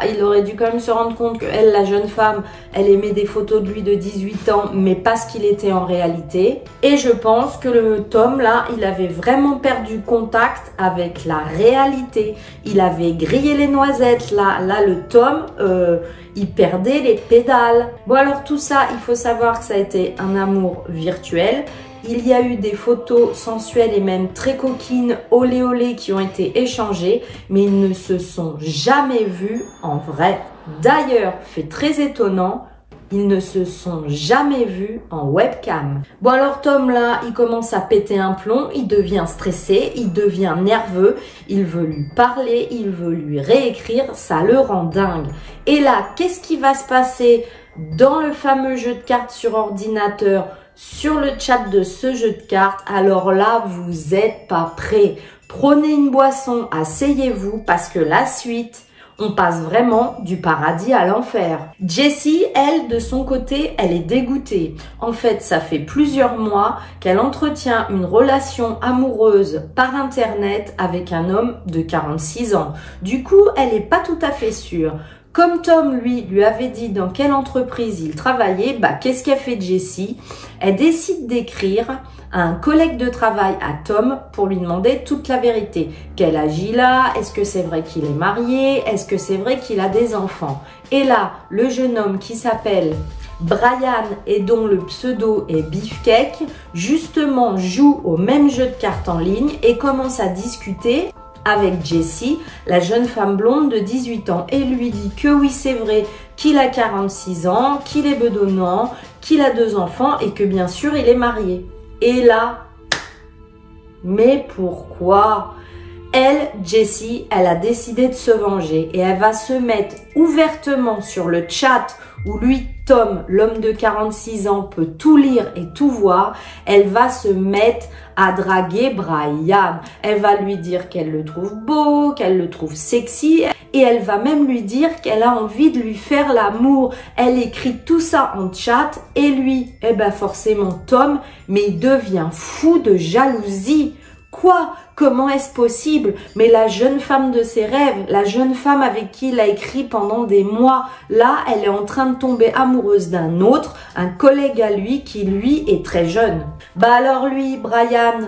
il aurait dû quand même se rendre compte que elle, la jeune femme, elle aimait des photos de lui de 18 ans, mais pas ce qu'il était en réalité. Et je pense que le Tom, là, il avait vraiment perdu contact avec la réalité. Il avait grillé les noisettes, là le Tom, il perdait les pédales. Bon, alors tout ça, il faut savoir que ça a été un amour virtuel. Il y a eu des photos sensuelles et même très coquines, olé olé, qui ont été échangées, mais ils ne se sont jamais vus en vrai. D'ailleurs, fait très étonnant, ils ne se sont jamais vus en webcam. Bon alors Tom là, il commence à péter un plomb, il devient stressé, il devient nerveux, il veut lui parler, il veut lui réécrire, ça le rend dingue. Et là, qu'est-ce qui va se passer dans le fameux jeu de cartes sur ordinateur, sur le chat de ce jeu de cartes? Alors là, vous êtes pas prêts. Prenez une boisson, asseyez-vous parce que la suite, on passe vraiment du paradis à l'enfer. Jessie, elle, de son côté, elle est dégoûtée. En fait, ça fait plusieurs mois qu'elle entretient une relation amoureuse par Internet avec un homme de 46 ans. Du coup, elle n'est pas tout à fait sûre. Comme Tom, lui avait dit dans quelle entreprise il travaillait, qu'est-ce qu'a fait Jessie? Elle décide d'écrire à un collègue de travail à Tom pour lui demander toute la vérité. Quel âge il a? Est-ce que c'est vrai qu'il est marié? Est-ce que c'est vrai qu'il a des enfants? Et là, le jeune homme qui s'appelle Brian et dont le pseudo est Beefcake, justement joue au même jeu de cartes en ligne et commence à discuter avec Jessie, la jeune femme blonde de 18 ans, et lui dit que oui, c'est vrai qu'il a 46 ans, qu'il est bedonnant, qu'il a 2 enfants et que bien sûr il est marié. Et là, mais pourquoi? elle, Jessie, elle a décidé de se venger et elle va se mettre ouvertement sur le chat où lui, Tom, l'homme de 46 ans, peut tout lire et tout voir. Elle va se mettre à draguer Brian. Elle va lui dire qu'elle le trouve beau, qu'elle le trouve sexy et elle va même lui dire qu'elle a envie de lui faire l'amour. Elle écrit tout ça en chat et lui, eh ben forcément Tom, mais il devient fou de jalousie. Quoi? Comment est-ce possible? Mais la jeune femme de ses rêves, la jeune femme avec qui il a écrit pendant des mois, là, elle est en train de tomber amoureuse d'un autre, un collègue à lui qui, lui, est très jeune. Bah alors lui, Brian,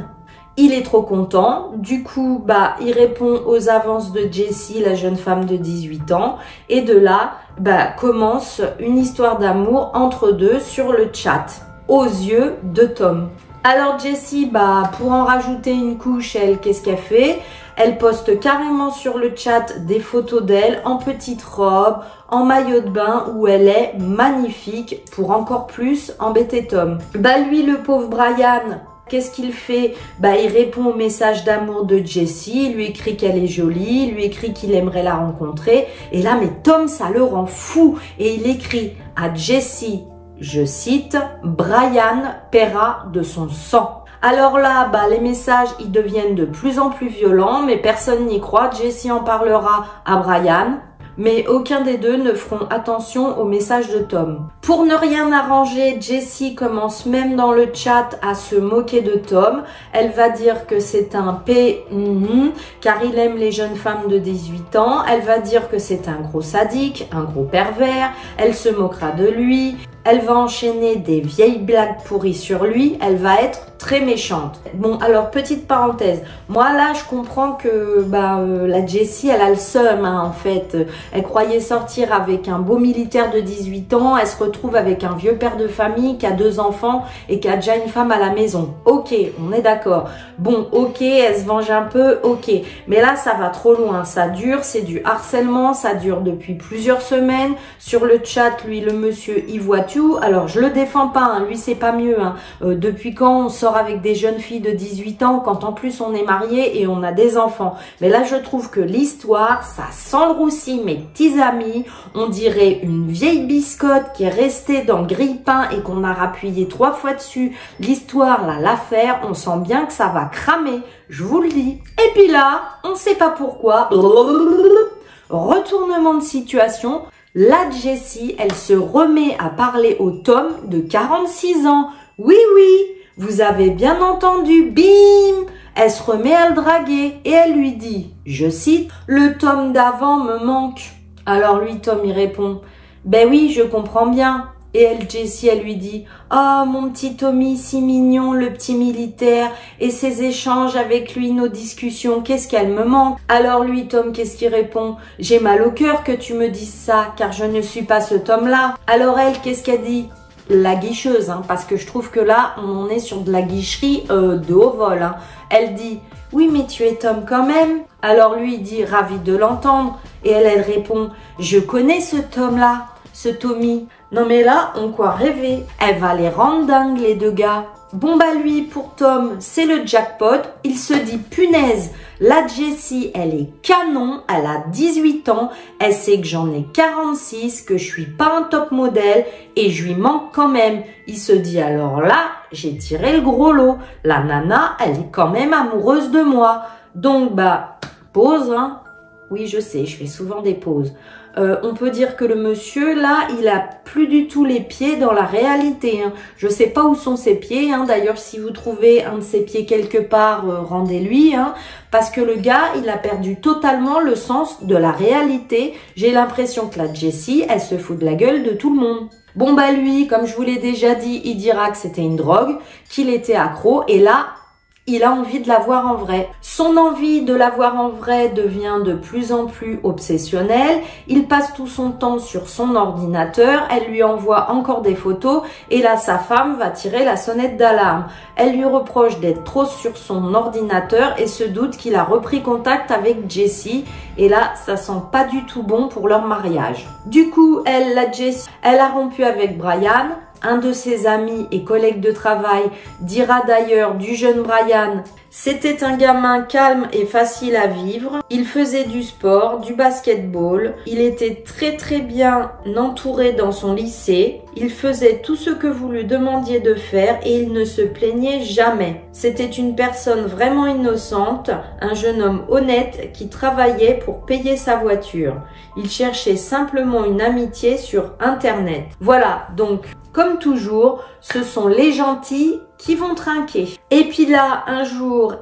il est trop content. Du coup, bah, il répond aux avances de Jessie, la jeune femme de 18 ans. Et de là, bah, commence une histoire d'amour entre deux sur le chat, aux yeux de Tom. Alors Jessie, bah, pour en rajouter une couche, elle, qu'est-ce qu'elle fait? Elle poste carrément sur le chat des photos d'elle en petite robe, en maillot de bain où elle est magnifique pour encore plus embêter Tom. Bah lui, le pauvre Brian, qu'est-ce qu'il fait? Bah il répond au message d'amour de Jessie, il lui écrit qu'elle est jolie, il lui écrit qu'il aimerait la rencontrer. Et là, mais Tom, ça le rend fou. Et il écrit à Jessie, je cite, Brian paiera de son sang. Alors là, bah, les messages, ils deviennent de plus en plus violents, mais personne n'y croit. Jessie en parlera à Brian, mais aucun des deux ne feront attention au message de Tom. Pour ne rien arranger, Jessie commence même dans le chat à se moquer de Tom. Elle va dire que c'est un car il aime les jeunes femmes de 18 ans. Elle va dire que c'est un gros sadique, un gros pervers. Elle se moquera de lui. Elle va enchaîner des vieilles blagues pourries sur lui. Elle va être très méchante. Bon, alors, petite parenthèse. Moi, là, je comprends que la Jessie, elle a le seum, hein, en fait. Elle croyait sortir avec un beau militaire de 18 ans. Elle se retrouve avec un vieux père de famille qui a 2 enfants et qui a déjà une femme à la maison. Ok, on est d'accord. Bon, ok, elle se venge un peu, ok. Mais là, ça va trop loin. Ça dure, c'est du harcèlement. Ça dure depuis plusieurs semaines. Sur le chat, lui, le monsieur, il voit tout. Alors, je le défends pas, hein. Lui, c'est pas mieux, hein. Depuis quand on sort avec des jeunes filles de 18 ans, quand en plus on est marié et on a des enfants? Mais là, je trouve que l'histoire, ça sent le roussi, mes petits amis. On dirait une vieille biscotte qui est restée dans le grille-pain et qu'on a rappuyé 3 fois dessus. L'histoire, là, l'affaire, on sent bien que ça va cramer. Je vous le dis. Et puis là, on sait pas pourquoi. Retournement de situation. La Jessie, elle se remet à parler au Tom de 46 ans. Oui, vous avez bien entendu, bim! Elle se remet à le draguer et elle lui dit, je cite, le Tom d'avant me manque. Alors lui, Tom, il répond, ben oui, je comprends bien. Et elle, Jessie, elle lui dit, oh, mon petit Tommy, si mignon, le petit militaire, et ses échanges avec lui, nos discussions, qu'est-ce qu'elle me manque? Alors lui, Tom, qu'est-ce qu'il répond? J'ai mal au cœur que tu me dises ça, car je ne suis pas ce Tom-là. Alors elle, qu'est-ce qu'elle dit? La guicheuse, hein, parce que je trouve que là, on en est sur de la guicherie de haut vol. Hein. Elle dit, oui, mais tu es Tom quand même. Alors lui, il dit, ravi de l'entendre. Et elle répond, je connais ce Tom-là, ce Tommy. Non mais là, on croit rêver. Elle va les rendre dingues, les 2 gars. Bon bah lui, pour Tom, c'est le jackpot. Il se dit, punaise, la Jessie, elle est canon, elle a 18 ans, elle sait que j'en ai 46, que je suis pas un top modèle et je lui manque quand même. Il se dit, alors là, j'ai tiré le gros lot. La nana, elle est quand même amoureuse de moi. Donc bah, pause, hein. Oui, je sais, je fais souvent des pauses. On peut dire que le monsieur, là, il a plus du tout les pieds dans la réalité. Hein. Je sais pas où sont ses pieds. Hein. D'ailleurs, si vous trouvez un de ses pieds quelque part, rendez-lui. Hein. Parce que le gars, il a perdu totalement le sens de la réalité. J'ai l'impression que la Jessie, elle se fout de la gueule de tout le monde. Bon, bah lui, comme je vous l'ai déjà dit, il dira que c'était une drogue, qu'il était accro. Et là, il a envie de la voir en vrai. Son envie de la voir en vrai devient de plus en plus obsessionnelle. Il passe tout son temps sur son ordinateur. Elle lui envoie encore des photos. Et là, sa femme va tirer la sonnette d'alarme. Elle lui reproche d'être trop sur son ordinateur et se doute qu'il a repris contact avec Jessie. Et là, ça sent pas du tout bon pour leur mariage. Du coup, elle, la Jessie, elle a rompu avec Brian. Un de ses amis et collègues de travail dira d'ailleurs du jeune Brian C'était un gamin calme et facile à vivre. Il faisait du sport, du basketball. Il était très bien entouré dans son lycée. Il faisait tout ce que vous lui demandiez de faire et il ne se plaignait jamais. C'était une personne vraiment innocente, un jeune homme honnête qui travaillait pour payer sa voiture. Il cherchait simplement une amitié sur Internet. Voilà, donc comme toujours, ce sont les gentils qui vont trinquer. Et puis là, un jour,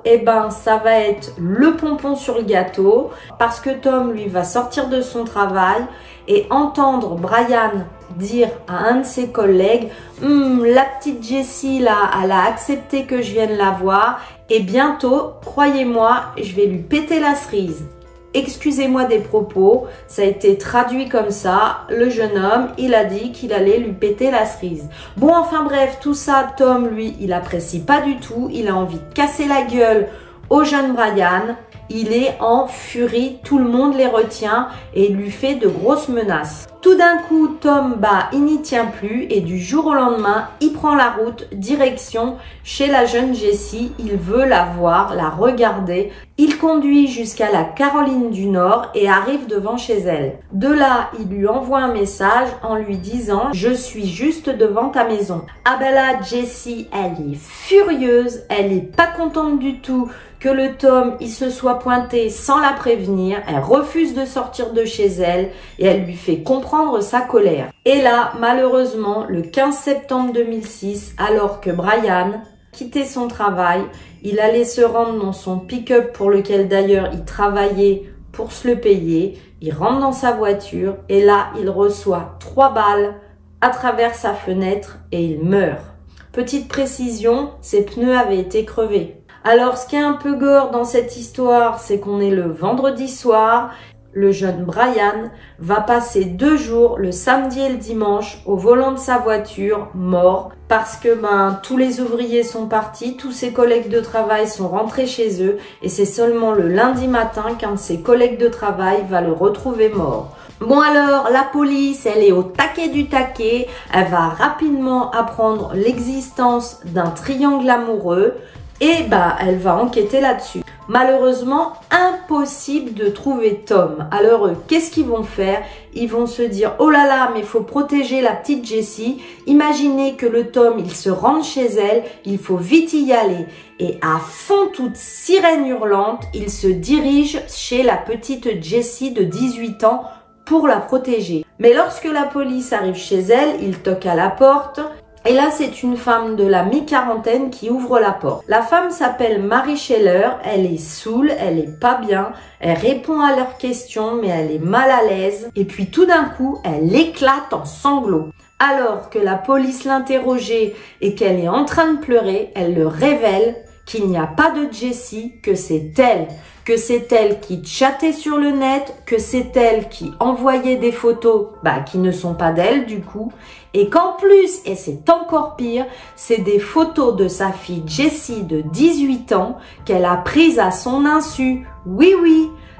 ça va être le pompon sur le gâteau parce que Tom, lui, va sortir de son travail et entendre Brian dire à un de ses collègues la petite Jessie là, elle a accepté que je vienne la voir et bientôt, croyez-moi, je vais lui péter la cerise. Excusez-moi des propos, ça a été traduit comme ça. Le jeune homme, il a dit qu'il allait lui péter la cerise. Bon, enfin bref, tout ça, Tom, lui, il apprécie pas du tout. Il a envie de casser la gueule au jeune Brian. Il est en furie, tout le monde les retient et il lui fait de grosses menaces. Tout d'un coup, Tom, il n'y tient plus et du jour au lendemain, il prend la route, direction chez la jeune Jessie. Il veut la voir, la regarder. Il conduit jusqu'à la Caroline du Nord et arrive devant chez elle. De là, il lui envoie un message en lui disant « Je suis juste devant ta maison ». Ah ben là, Jessie, elle est furieuse, elle est pas contente du tout que le Tom, il se soit pointé sans la prévenir. Elle refuse de sortir de chez elle et elle lui fait comprendre sa colère. Et là, malheureusement, le 15 septembre 2006, alors que Brian quittait son travail, il allait se rendre dans son pick-up pour lequel d'ailleurs il travaillait pour se le payer. Il rentre dans sa voiture et là, il reçoit 3 balles à travers sa fenêtre et il meurt. Petite précision, ses pneus avaient été crevés. Alors, ce qui est un peu gore dans cette histoire, c'est qu'on est le vendredi soir. Le jeune Brian va passer 2 jours, le samedi et le dimanche, au volant de sa voiture, mort, parce que tous les ouvriers sont partis, tous ses collègues de travail sont rentrés chez eux, et c'est seulement le lundi matin qu'un de ses collègues de travail va le retrouver mort. Bon alors, la police, elle est au taquet du taquet, elle va rapidement apprendre l'existence d'un triangle amoureux, et elle va enquêter là-dessus. Malheureusement, impossible de trouver Tom. Alors eux, qu'est-ce qu'ils vont faire? Ils vont se dire, oh là là, mais il faut protéger la petite Jessie. Imaginez que le Tom, il se rende chez elle, il faut vite y aller. Et à fond, toute sirène hurlante, il se dirige chez la petite Jessie de 18 ans pour la protéger. Mais lorsque la police arrive chez elle, il toque à la porte. Et là, c'est une femme de la mi-quarantaine qui ouvre la porte. La femme s'appelle Mary Scheller, elle est saoule, elle est pas bien, elle répond à leurs questions, mais elle est mal à l'aise. Et puis tout d'un coup, elle éclate en sanglots. Alors que la police l'interrogeait et qu'elle est en train de pleurer, elle le révèle qu'il n'y a pas de Jessie, que c'est elle qui chattait sur le net, que c'est elle qui envoyait des photos qui ne sont pas d'elle du coup, et qu'en plus, et c'est encore pire, c'est des photos de sa fille Jessie de 18 ans qu'elle a prises à son insu. Oui,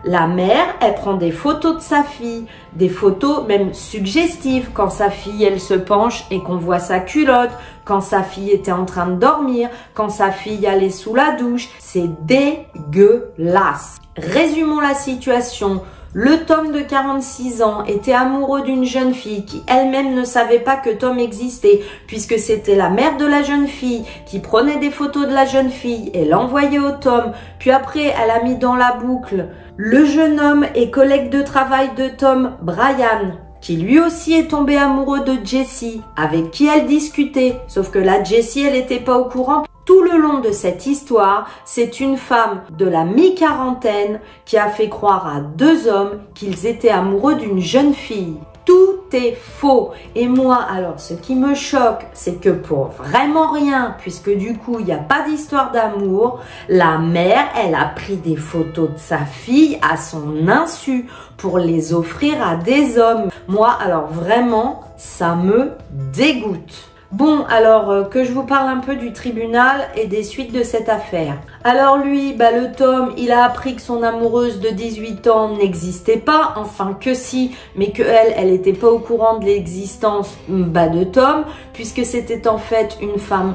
la mère, elle prend des photos de sa fille, des photos même suggestives, quand sa fille, elle se penche et qu'on voit sa culotte, quand sa fille était en train de dormir, quand sa fille allait sous la douche. C'est dégueulasse. Résumons la situation. Le Tom de 46 ans était amoureux d'une jeune fille qui elle-même ne savait pas que Tom existait, puisque c'était la mère de la jeune fille qui prenait des photos de la jeune fille et l'envoyait au Tom. Puis après, elle a mis dans la boucle le jeune homme et collègue de travail de Tom, Brian, qui lui aussi est tombé amoureux de Jessie, avec qui elle discutait. Sauf que la Jessie, elle n'était pas au courant. Tout le long de cette histoire, c'est une femme de la mi-quarantaine qui a fait croire à 2 hommes qu'ils étaient amoureux d'une jeune fille. Tout est faux. Et moi, alors, ce qui me choque, c'est que pour vraiment rien, puisque du coup, il n'y a pas d'histoire d'amour, la mère, elle a pris des photos de sa fille à son insu pour les offrir à des hommes. Moi, alors vraiment, ça me dégoûte. Bon, alors que je vous parle un peu du tribunal et des suites de cette affaire. Alors lui, le Tom, il a appris que son amoureuse de 18 ans n'existait pas, enfin que si, mais que elle était pas au courant de l'existence de Tom, puisque c'était en fait une femme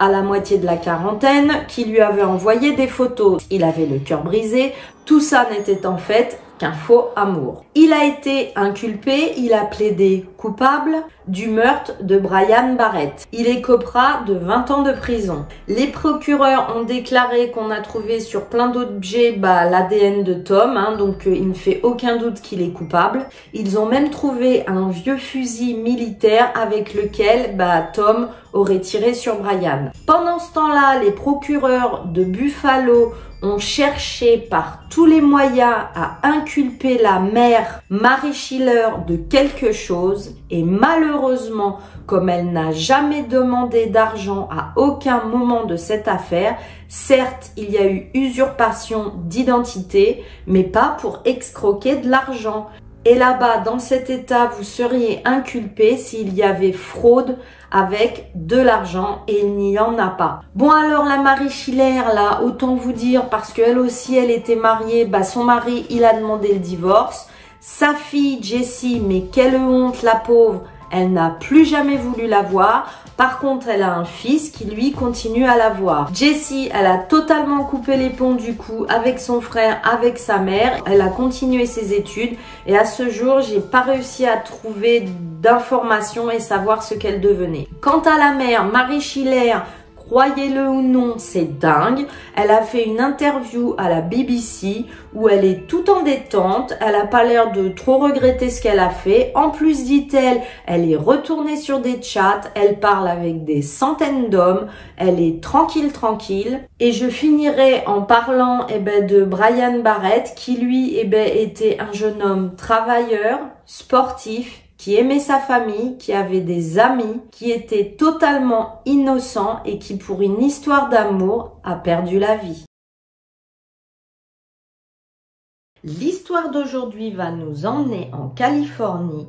à la moitié de la quarantaine qui lui avait envoyé des photos. Il avait le cœur brisé. Tout ça n'était en fait qu'un faux amour. Il a été inculpé, il a plaidé coupable du meurtre de Brian Barrett. Il écopera de 20 ans de prison. Les procureurs ont déclaré qu'on a trouvé sur plein d'objets l'ADN de Tom, donc il ne fait aucun doute qu'il est coupable. Ils ont même trouvé un vieux fusil militaire avec lequel Tom aurait tiré sur Brian. Pendant ce temps-là, les procureurs de Buffalo ont cherché par tous les moyens à inculper la mère Mary Schiller de quelque chose et malheureusement, comme elle n'a jamais demandé d'argent à aucun moment de cette affaire, certes, il y a eu usurpation d'identité, mais pas pour escroquer de l'argent. Et là-bas, dans cet état, vous seriez inculpé s'il y avait fraude avec de l'argent et il n'y en a pas. Bon alors la Mary Schiller là, autant vous dire parce qu'elle aussi elle était mariée, son mari il a demandé le divorce. Sa fille Jessie, mais quelle honte la pauvre, elle n'a plus jamais voulu la voir. Par contre, elle a un fils qui lui continue à la voir. Jessie, elle a totalement coupé les ponts du coup avec son frère, avec sa mère. Elle a continué ses études et à ce jour, j'ai pas réussi à trouver d'informations et savoir ce qu'elle devenait. Quant à la mère, Mary Schiller, croyez-le ou non, c'est dingue. Elle a fait une interview à la BBC où elle est tout en détente. Elle n'a pas l'air de trop regretter ce qu'elle a fait. En plus, dit-elle, elle est retournée sur des chats. Elle parle avec des centaines d'hommes. Elle est tranquille. Et je finirai en parlant de Brian Barrett qui lui était un jeune homme travailleur, sportif, qui aimait sa famille, qui avait des amis, qui était totalement innocent et qui, pour une histoire d'amour, a perdu la vie. L'histoire d'aujourd'hui va nous emmener en Californie,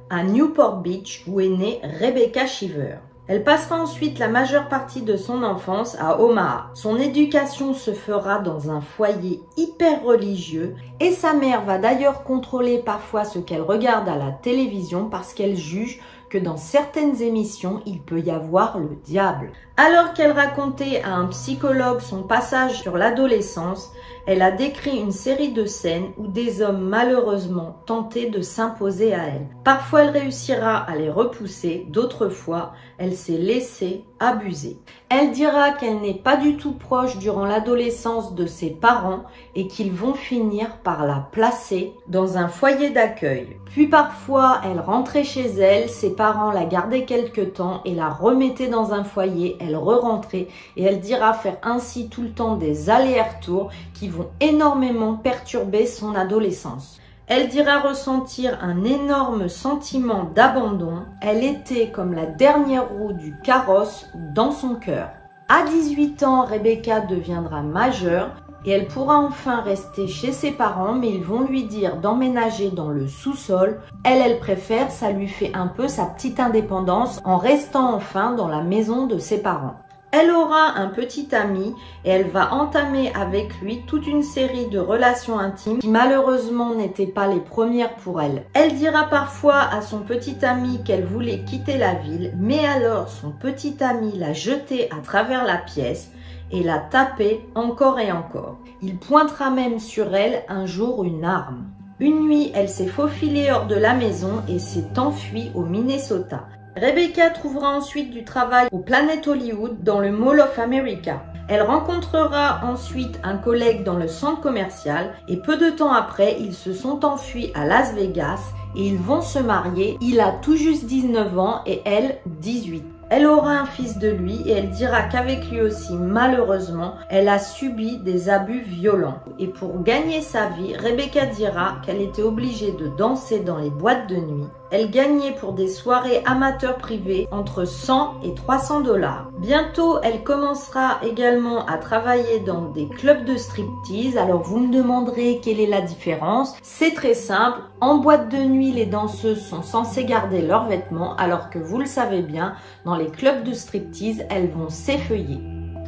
à Newport Beach, où est née Rebecca Shiver. Elle passera ensuite la majeure partie de son enfance à Omaha. Son éducation se fera dans un foyer hyper religieux et sa mère va d'ailleurs contrôler parfois ce qu'elle regarde à la télévision parce qu'elle juge que dans certaines émissions, il peut y avoir le diable. Alors qu'elle racontait à un psychologue son passage sur l'adolescence, elle a décrit une série de scènes où des hommes malheureusement tentaient de s'imposer à elle. Parfois, elle réussira à les repousser, d'autres fois, elle s'est laissée abuser. Elle dira qu'elle n'est pas du tout proche durant l'adolescence de ses parents et qu'ils vont finir par la placer dans un foyer d'accueil. Puis parfois, elle rentrait chez elle, ses parents la gardaient quelque temps et la remettaient dans un foyer, elle re-rentrait et elle dira faire ainsi tout le temps des allers-retours qui vont énormément perturber son adolescence. Elle dira ressentir un énorme sentiment d'abandon. Elle était comme la dernière roue du carrosse dans son cœur. À 18 ans, Rebecca deviendra majeure et elle pourra enfin rester chez ses parents, mais ils vont lui dire d'emménager dans le sous-sol. Elle préfère, ça lui fait un peu sa petite indépendance en restant enfin dans la maison de ses parents. Elle aura un petit ami et elle va entamer avec lui toute une série de relations intimes qui malheureusement n'étaient pas les premières pour elle. Elle dira parfois à son petit ami qu'elle voulait quitter la ville, mais alors son petit ami l'a jetée à travers la pièce et l'a tapée encore et encore. Il pointera même sur elle un jour une arme. Une nuit, elle s'est faufilée hors de la maison et s'est enfuie au Minnesota. Rebecca trouvera ensuite du travail au Planet Hollywood dans le Mall of America. Elle rencontrera ensuite un collègue dans le centre commercial et peu de temps après, ils se sont enfuis à Las Vegas et ils vont se marier. Il a tout juste 19 ans et elle 18. Elle aura un fils de lui et elle dira qu'avec lui aussi, malheureusement, elle a subi des abus violents. Et pour gagner sa vie, Rebecca dira qu'elle était obligée de danser dans les boîtes de nuit. Elle gagnait pour des soirées amateurs privées entre 100 et 300 $. Bientôt, elle commencera également à travailler dans des clubs de striptease. Alors vous me demanderez quelle est la différence. C'est très simple. En boîte de nuit, les danseuses sont censées garder leurs vêtements alors que vous le savez bien, dans les clubs de striptease, elles vont s'effeuiller.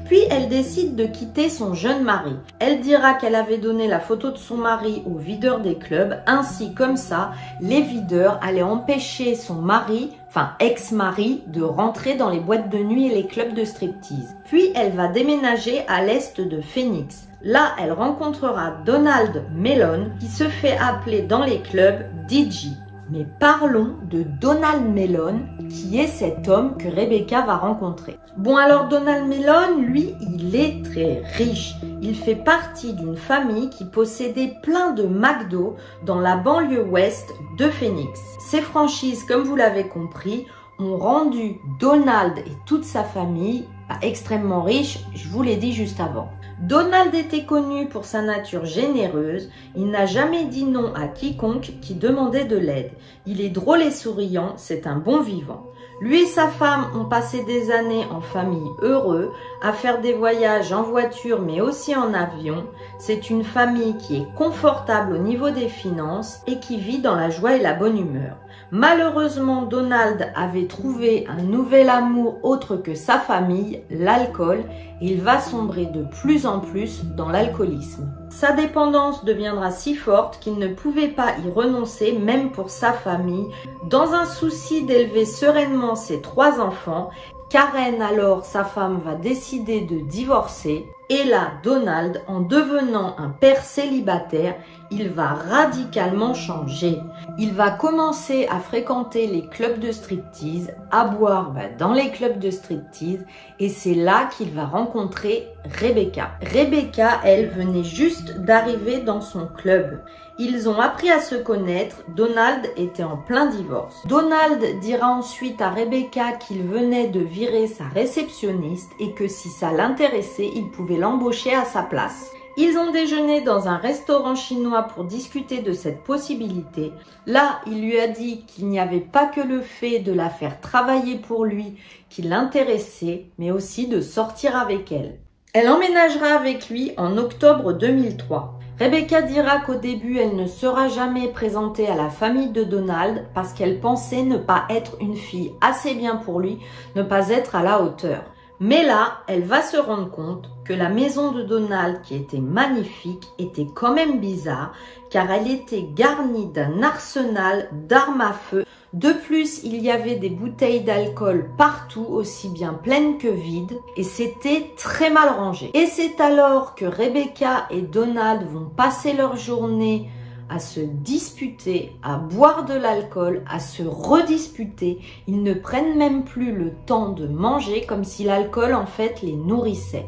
Puis elle décide de quitter son jeune mari. Elle dira qu'elle avait donné la photo de son mari aux videurs des clubs. Ainsi, comme ça, les videurs allaient empêcher son mari enfin ex-mari, de rentrer dans les boîtes de nuit et les clubs de striptease. Puis elle va déménager à l'est de Phoenix. Là, elle rencontrera Donald Mellon qui se fait appeler dans les clubs DJ. Mais parlons de Donald Mellon, qui est cet homme que Rebecca va rencontrer. Bon alors Donald Mellon, lui, il est très riche. Il fait partie d'une famille qui possédait plein de McDo dans la banlieue ouest de Phoenix. Ces franchises, comme vous l'avez compris, ont rendu Donald et toute sa famille extrêmement riches, je vous l'ai dit juste avant. Donald était connu pour sa nature généreuse, il n'a jamais dit non à quiconque qui demandait de l'aide. Il est drôle et souriant, c'est un bon vivant. Lui et sa femme ont passé des années en famille heureux, à faire des voyages en voiture mais aussi en avion. C'est une famille qui est confortable au niveau des finances et qui vit dans la joie et la bonne humeur. Malheureusement, Donald avait trouvé un nouvel amour autre que sa famille, l'alcool, et il va sombrer de plus en plus dans l'alcoolisme. Sa dépendance deviendra si forte qu'il ne pouvait pas y renoncer, même pour sa famille. Dans un souci d'élever sereinement ses 3 enfants, Karen, alors sa femme, va décider de divorcer. Et là, Donald, en devenant un père célibataire, il va radicalement changer. Il va commencer à fréquenter les clubs de striptease, à boire dans les clubs de striptease, et c'est là qu'il va rencontrer Rebecca. Rebecca, elle, venait juste d'arriver dans son club. Ils ont appris à se connaître, Donald était en plein divorce. Donald dira ensuite à Rebecca qu'il venait de virer sa réceptionniste et que si ça l'intéressait, il pouvait l'embaucher à sa place. Ils ont déjeuné dans un restaurant chinois pour discuter de cette possibilité. Là, il lui a dit qu'il n'y avait pas que le fait de la faire travailler pour lui qui l'intéressait, mais aussi de sortir avec elle. Elle emménagera avec lui en octobre 2003. Rebecca dira qu'au début, elle ne sera jamais présentée à la famille de Donald parce qu'elle pensait ne pas être une fille assez bien pour lui, ne pas être à la hauteur. Mais là, elle va se rendre compte que la maison de Donald, qui était magnifique, était quand même bizarre car elle était garnie d'un arsenal d'armes à feu. De plus, il y avait des bouteilles d'alcool partout, aussi bien pleines que vides, et c'était très mal rangé. Et c'est alors que Rebecca et Donald vont passer leur journée à se disputer, à boire de l'alcool, à se redisputer. Ils ne prennent même plus le temps de manger comme si l'alcool en fait les nourrissait.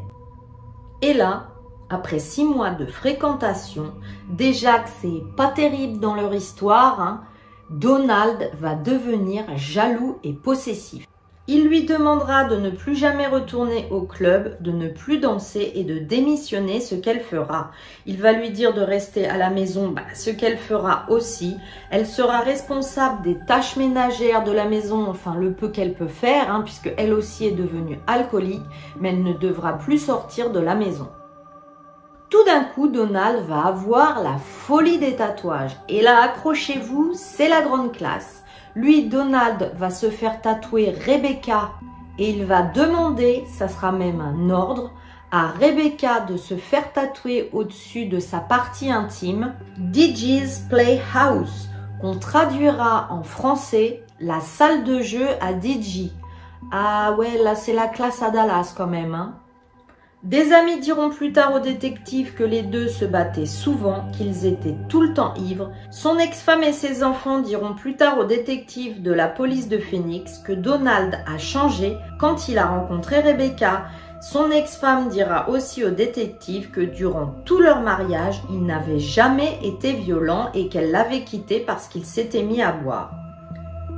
Et là, après 6 mois de fréquentation, déjà que c'est pas terrible dans leur histoire, Donald va devenir jaloux et possessif. Il lui demandera de ne plus jamais retourner au club, de ne plus danser et de démissionner, ce qu'elle fera. Il va lui dire de rester à la maison, ce qu'elle fera aussi. Elle sera responsable des tâches ménagères de la maison, enfin le peu qu'elle peut faire, puisque elle aussi est devenue alcoolique, mais elle ne devra plus sortir de la maison. Tout d'un coup, Donald va avoir la folie des tatouages. Et là, accrochez-vous, c'est la grande classe. Lui, Donald, va se faire tatouer Rebecca et il va demander, ça sera même un ordre, à Rebecca de se faire tatouer au-dessus de sa partie intime DJ's Playhouse, qu'on traduira en français la salle de jeu à DJ. Ah ouais, là c'est la classe à Dallas quand même. Des amis diront plus tard au détective que les deux se battaient souvent, qu'ils étaient tout le temps ivres. Son ex-femme et ses enfants diront plus tard au détective de la police de Phoenix que Donald a changé quand il a rencontré Rebecca. Son ex-femme dira aussi au détective que durant tout leur mariage, il n'avait jamais été violent et qu'elle l'avait quitté parce qu'il s'était mis à boire.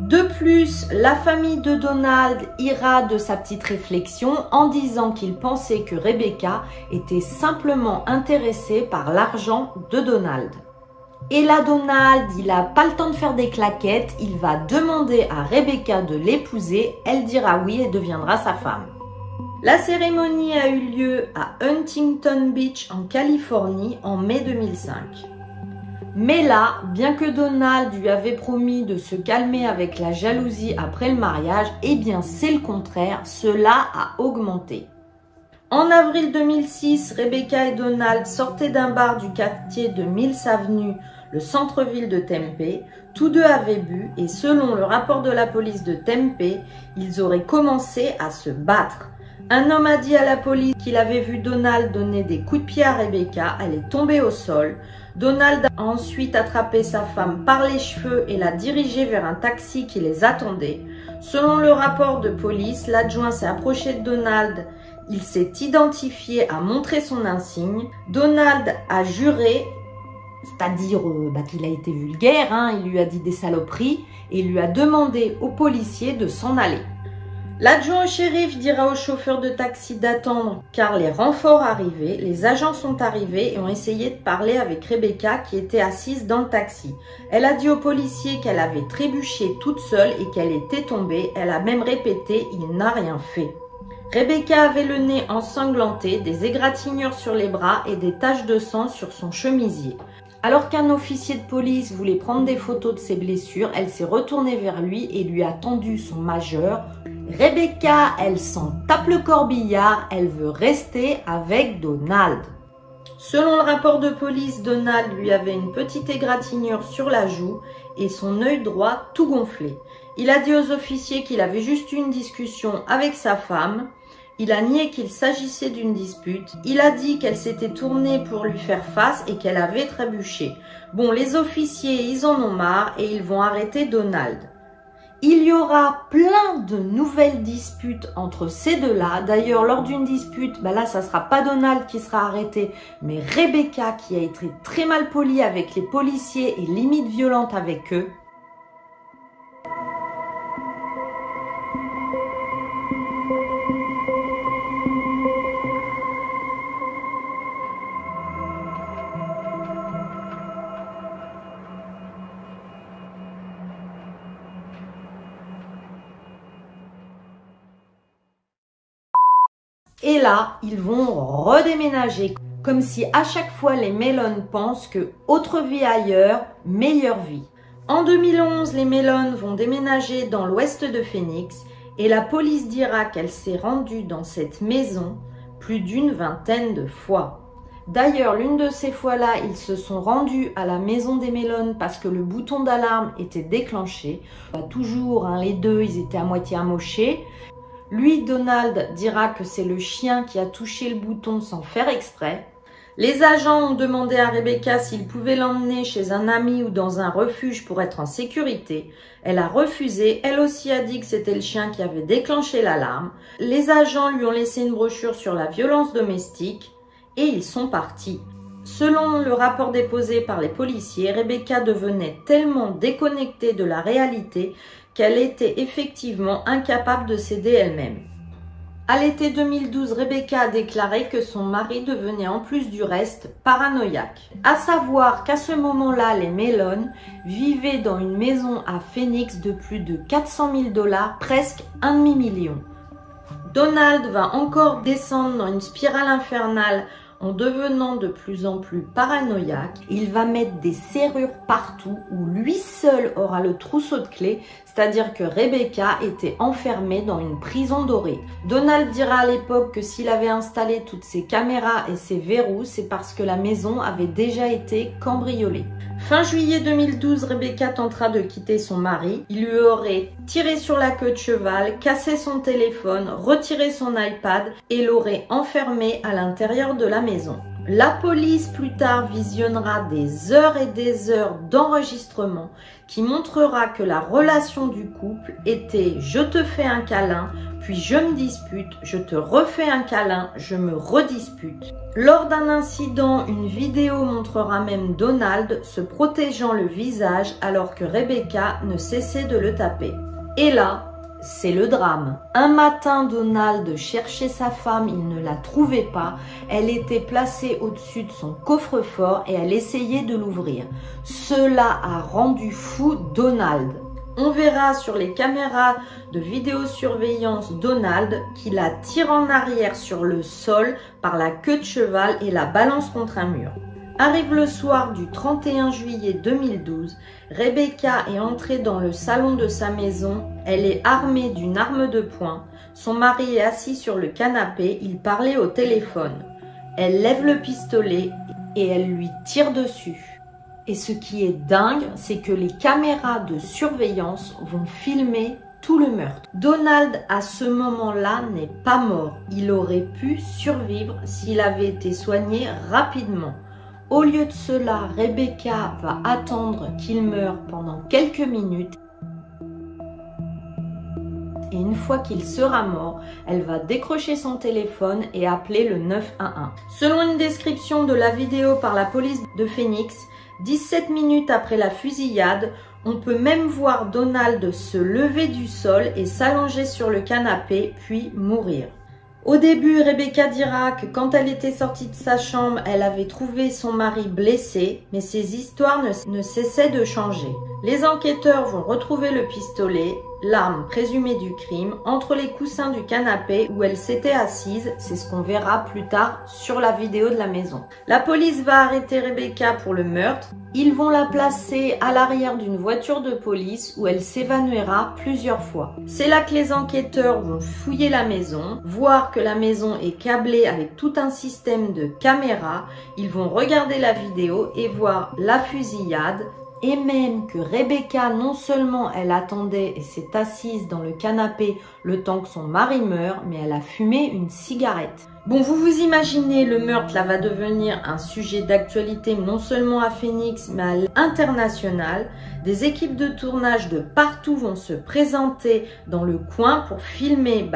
De plus, la famille de Donald ira de sa petite réflexion en disant qu'il pensait que Rebecca était simplement intéressée par l'argent de Donald. Et là, Donald, il n'a pas le temps de faire des claquettes, il va demander à Rebecca de l'épouser, elle dira oui et deviendra sa femme. La cérémonie a eu lieu à Huntington Beach en Californie en mai 2005. Mais là, bien que Donald lui avait promis de se calmer avec la jalousie après le mariage, eh bien c'est le contraire, cela a augmenté. En avril 2006, Rebecca et Donald sortaient d'un bar du quartier de Mills Avenue le centre-ville de Tempe. Tous deux avaient bu et selon le rapport de la police de Tempe, ils auraient commencé à se battre. Un homme a dit à la police qu'il avait vu Donald donner des coups de pied à Rebecca. Elle est tombée au sol. Donald a ensuite attrapé sa femme par les cheveux et l'a dirigée vers un taxi qui les attendait. Selon le rapport de police, l'adjoint s'est approché de Donald. Il s'est identifié, a montré son insigne. Donald a juré, c'est-à-dire qu'il a été vulgaire, il lui a dit des saloperies et il lui a demandé aux policiers de s'en aller. L'adjoint au shérif dira au chauffeur de taxi d'attendre car les renforts arrivaient. Les agents sont arrivés et ont essayé de parler avec Rebecca qui était assise dans le taxi. Elle a dit aux policiers qu'elle avait trébuché toute seule et qu'elle était tombée. Elle a même répété « il n'a rien fait ». Rebecca avait le nez ensanglanté, des égratignures sur les bras et des taches de sang sur son chemisier. Alors qu'un officier de police voulait prendre des photos de ses blessures, elle s'est retournée vers lui et lui a tendu son majeur. Rebecca, elle s'en tape le corbillard, elle veut rester avec Donald. Selon le rapport de police, Donald lui avait une petite égratignure sur la joue et son œil droit tout gonflé. Il a dit aux officiers qu'il avait juste eu une discussion avec sa femme. Il a nié qu'il s'agissait d'une dispute. Il a dit qu'elle s'était tournée pour lui faire face et qu'elle avait trébuché. Bon, les officiers, ils en ont marre et ils vont arrêter Donald. Il y aura plein de nouvelles disputes entre ces deux-là. D'ailleurs, lors d'une dispute, là, ça sera pas Donald qui sera arrêté, mais Rebecca qui a été très mal polie avec les policiers et limite violente avec eux. Et là, ils vont redéménager, comme si à chaque fois les Mellon pensent que autre vie ailleurs, meilleure vie. En 2011, les Mellon vont déménager dans l'ouest de Phoenix et la police dira qu'elle s'est rendue dans cette maison plus d'une vingtaine de fois. D'ailleurs, l'une de ces fois-là, ils se sont rendus à la maison des Mellon parce que le bouton d'alarme était déclenché. Toujours, les deux, ils étaient à moitié amochés. Lui, Donald, dira que c'est le chien qui a touché le bouton sans faire exprès. Les agents ont demandé à Rebecca s'ils pouvaient l'emmener chez un ami ou dans un refuge pour être en sécurité. Elle a refusé. Elle aussi a dit que c'était le chien qui avait déclenché l'alarme. Les agents lui ont laissé une brochure sur la violence domestique et ils sont partis. Selon le rapport déposé par les policiers, Rebecca devenait tellement déconnectée de la réalité qu'elle était effectivement incapable de s'aider elle-même. À l'été 2012, Rebecca a déclaré que son mari devenait en plus du reste paranoïaque. À savoir qu'à ce moment-là, les Mellon vivaient dans une maison à Phoenix de plus de 400 000 $, presque un demi-million. Donald va encore descendre dans une spirale infernale en devenant de plus en plus paranoïaque. Il va mettre des serrures partout où lui seul aura le trousseau de clés, c'est-à-dire que Rebecca était enfermée dans une prison dorée. Donald dira à l'époque que s'il avait installé toutes ses caméras et ses verrous, c'est parce que la maison avait déjà été cambriolée. Fin juillet 2012, Rebecca tentera de quitter son mari. Il lui aurait tiré sur la queue de cheval, cassé son téléphone, retiré son iPad et l'aurait enfermé à l'intérieur de la maison. La police plus tard visionnera des heures et des heures d'enregistrement qui montrera que la relation du couple était « je te fais un câlin », puis « je me dispute »,« je te refais un câlin »,« je me redispute ». Lors d'un incident, une vidéo montrera même Donald se protégeant le visage alors que Rebecca ne cessait de le taper. Et là, c'est le drame. Un matin, Donald cherchait sa femme, il ne la trouvait pas. Elle était placée au-dessus de son coffre-fort et elle essayait de l'ouvrir. Cela a rendu fou Donald. On verra sur les caméras de vidéosurveillance Donald qui la tire en arrière sur le sol par la queue de cheval et la balance contre un mur. Arrive le soir du 31 juillet 2012, Rebecca est entrée dans le salon de sa maison. Elle est armée d'une arme de poing. Son mari est assis sur le canapé, il parlait au téléphone. Elle lève le pistolet et elle lui tire dessus. Et ce qui est dingue, c'est que les caméras de surveillance vont filmer tout le meurtre. Donald, à ce moment-là, n'est pas mort. Il aurait pu survivre s'il avait été soigné rapidement. Au lieu de cela, Rebecca va attendre qu'il meure pendant quelques minutes. Et une fois qu'il sera mort, elle va décrocher son téléphone et appeler le 911. Selon une description de la vidéo par la police de Phoenix, 17 minutes après la fusillade, on peut même voir Donald se lever du sol et s'allonger sur le canapé, puis mourir. Au début, Rebecca dira que quand elle était sortie de sa chambre, elle avait trouvé son mari blessé, mais ces histoires ne cessaient de changer. Les enquêteurs vont retrouver le pistolet, l'arme présumée du crime, entre les coussins du canapé où elle s'était assise. C'est ce qu'on verra plus tard sur la vidéo de la maison. La police va arrêter Rebecca pour le meurtre. Ils vont la placer à l'arrière d'une voiture de police où elle s'évanouira plusieurs fois. C'est là que les enquêteurs vont fouiller la maison, voir que la maison est câblée avec tout un système de caméras. Ils vont regarder la vidéo et voir la fusillade. Et même que Rebecca, non seulement elle attendait et s'est assise dans le canapé le temps que son mari meure, mais elle a fumé une cigarette. Bon, vous vous imaginez, le meurtre là va devenir un sujet d'actualité non seulement à Phoenix, mais à l'international. Des équipes de tournage de partout vont se présenter dans le coin pour filmer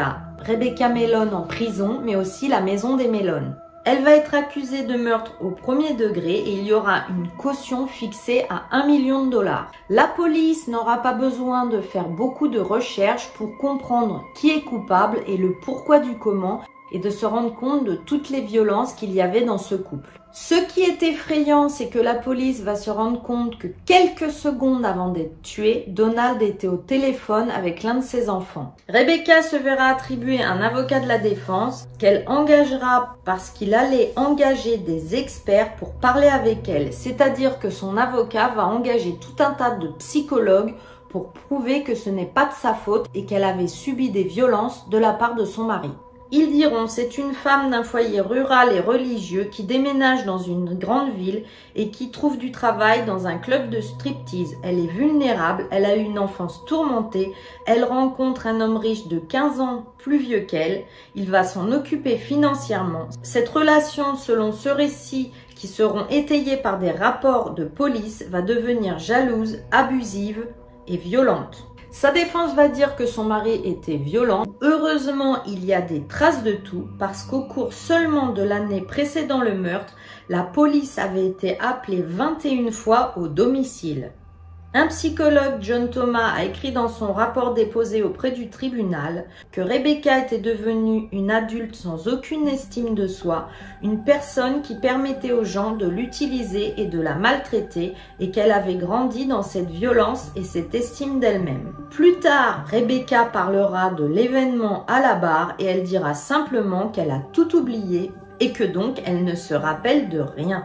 Rebecca Mellon en prison, mais aussi la maison des Mellon. Elle va être accusée de meurtre au premier degré et il y aura une caution fixée à 1 million de dollars. La police n'aura pas besoin de faire beaucoup de recherches pour comprendre qui est coupable et le pourquoi du comment et de se rendre compte de toutes les violences qu'il y avait dans ce couple. Ce qui est effrayant, c'est que la police va se rendre compte que quelques secondes avant d'être tué, Donald était au téléphone avec l'un de ses enfants. Rebecca se verra attribuer un avocat de la défense qu'elle engagera parce qu'il allait engager des experts pour parler avec elle. C'est-à-dire que son avocat va engager tout un tas de psychologues pour prouver que ce n'est pas de sa faute et qu'elle avait subi des violences de la part de son mari. Ils diront c'est une femme d'un foyer rural et religieux qui déménage dans une grande ville et qui trouve du travail dans un club de striptease. Elle est vulnérable, elle a eu une enfance tourmentée, elle rencontre un homme riche de 15 ans plus vieux qu'elle, il va s'en occuper financièrement. Cette relation, selon ce récit, qui seront étayés par des rapports de police, va devenir jalouse, abusive et violente. Sa défense va dire que son mari était violent. Heureusement, il y a des traces de tout parce qu'au cours seulement de l'année précédant le meurtre, la police avait été appelée 21 fois au domicile. Un psychologue, John Thomas, a écrit dans son rapport déposé auprès du tribunal que Rebecca était devenue une adulte sans aucune estime de soi, une personne qui permettait aux gens de l'utiliser et de la maltraiter et qu'elle avait grandi dans cette violence et cette estime d'elle-même. Plus tard, Rebecca parlera de l'événement à la barre et elle dira simplement qu'elle a tout oublié et que donc elle ne se rappelle de rien.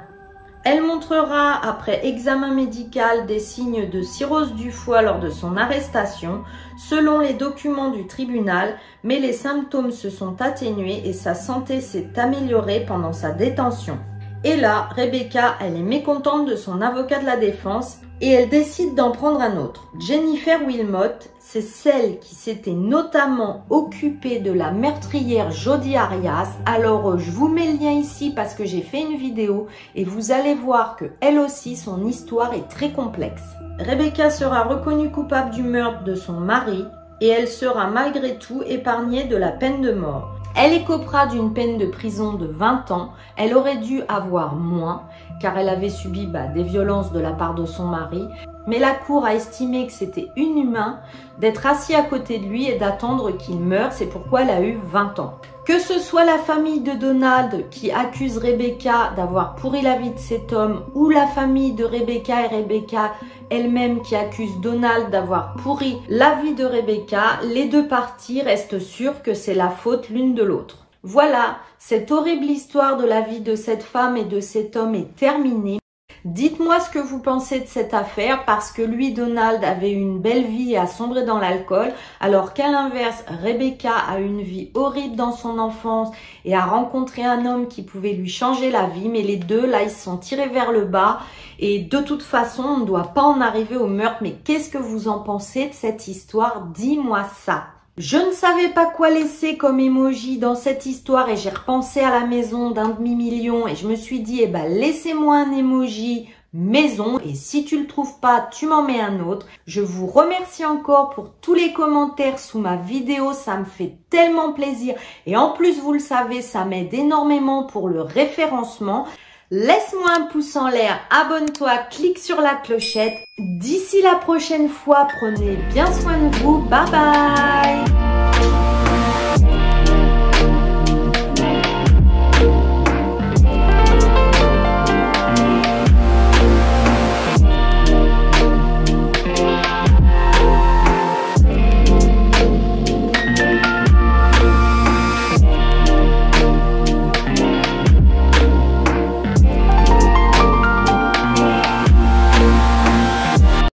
Elle montrera, après examen médical, des signes de cirrhose du foie lors de son arrestation, selon les documents du tribunal, mais les symptômes se sont atténués et sa santé s'est améliorée pendant sa détention. Et là, Rebecca, elle est mécontente de son avocat de la défense et elle décide d'en prendre un autre. Jennifer Wilmot, c'est celle qui s'était notamment occupée de la meurtrière Jodi Arias. Alors je vous mets le lien ici parce que j'ai fait une vidéo et vous allez voir que elle aussi, son histoire est très complexe. Rebecca sera reconnue coupable du meurtre de son mari et elle sera malgré tout épargnée de la peine de mort. Elle écopera d'une peine de prison de 20 ans. Elle aurait dû avoir moins car elle avait subi des violences de la part de son mari. Mais la cour a estimé que c'était inhumain d'être assis à côté de lui et d'attendre qu'il meure. C'est pourquoi elle a eu 20 ans. Que ce soit la famille de Donald qui accuse Rebecca d'avoir pourri la vie de cet homme ou la famille de Rebecca et Rebecca elle-même qui accuse Donald d'avoir pourri la vie de Rebecca, les deux parties restent sûres que c'est la faute l'une de l'autre. Voilà, cette horrible histoire de la vie de cette femme et de cet homme est terminée. Dites-moi ce que vous pensez de cette affaire parce que lui, Donald, avait une belle vie et a sombré dans l'alcool, alors qu'à l'inverse, Rebecca a une vie horrible dans son enfance et a rencontré un homme qui pouvait lui changer la vie. Mais les deux, là, ils se sont tirés vers le bas et de toute façon, on ne doit pas en arriver au meurtre. Mais qu'est-ce que vous en pensez de cette histoire? Dis-moi ça. Je ne savais pas quoi laisser comme emoji dans cette histoire et j'ai repensé à la maison d'un demi-million et je me suis dit, eh ben, laissez-moi un emoji maison et si tu le trouves pas, tu m'en mets un autre. Je vous remercie encore pour tous les commentaires sous ma vidéo, ça me fait tellement plaisir et en plus, vous le savez, ça m'aide énormément pour le référencement. Laisse-moi un pouce en l'air, abonne-toi, clique sur la clochette. D'ici la prochaine fois, prenez bien soin de vous. Bye bye!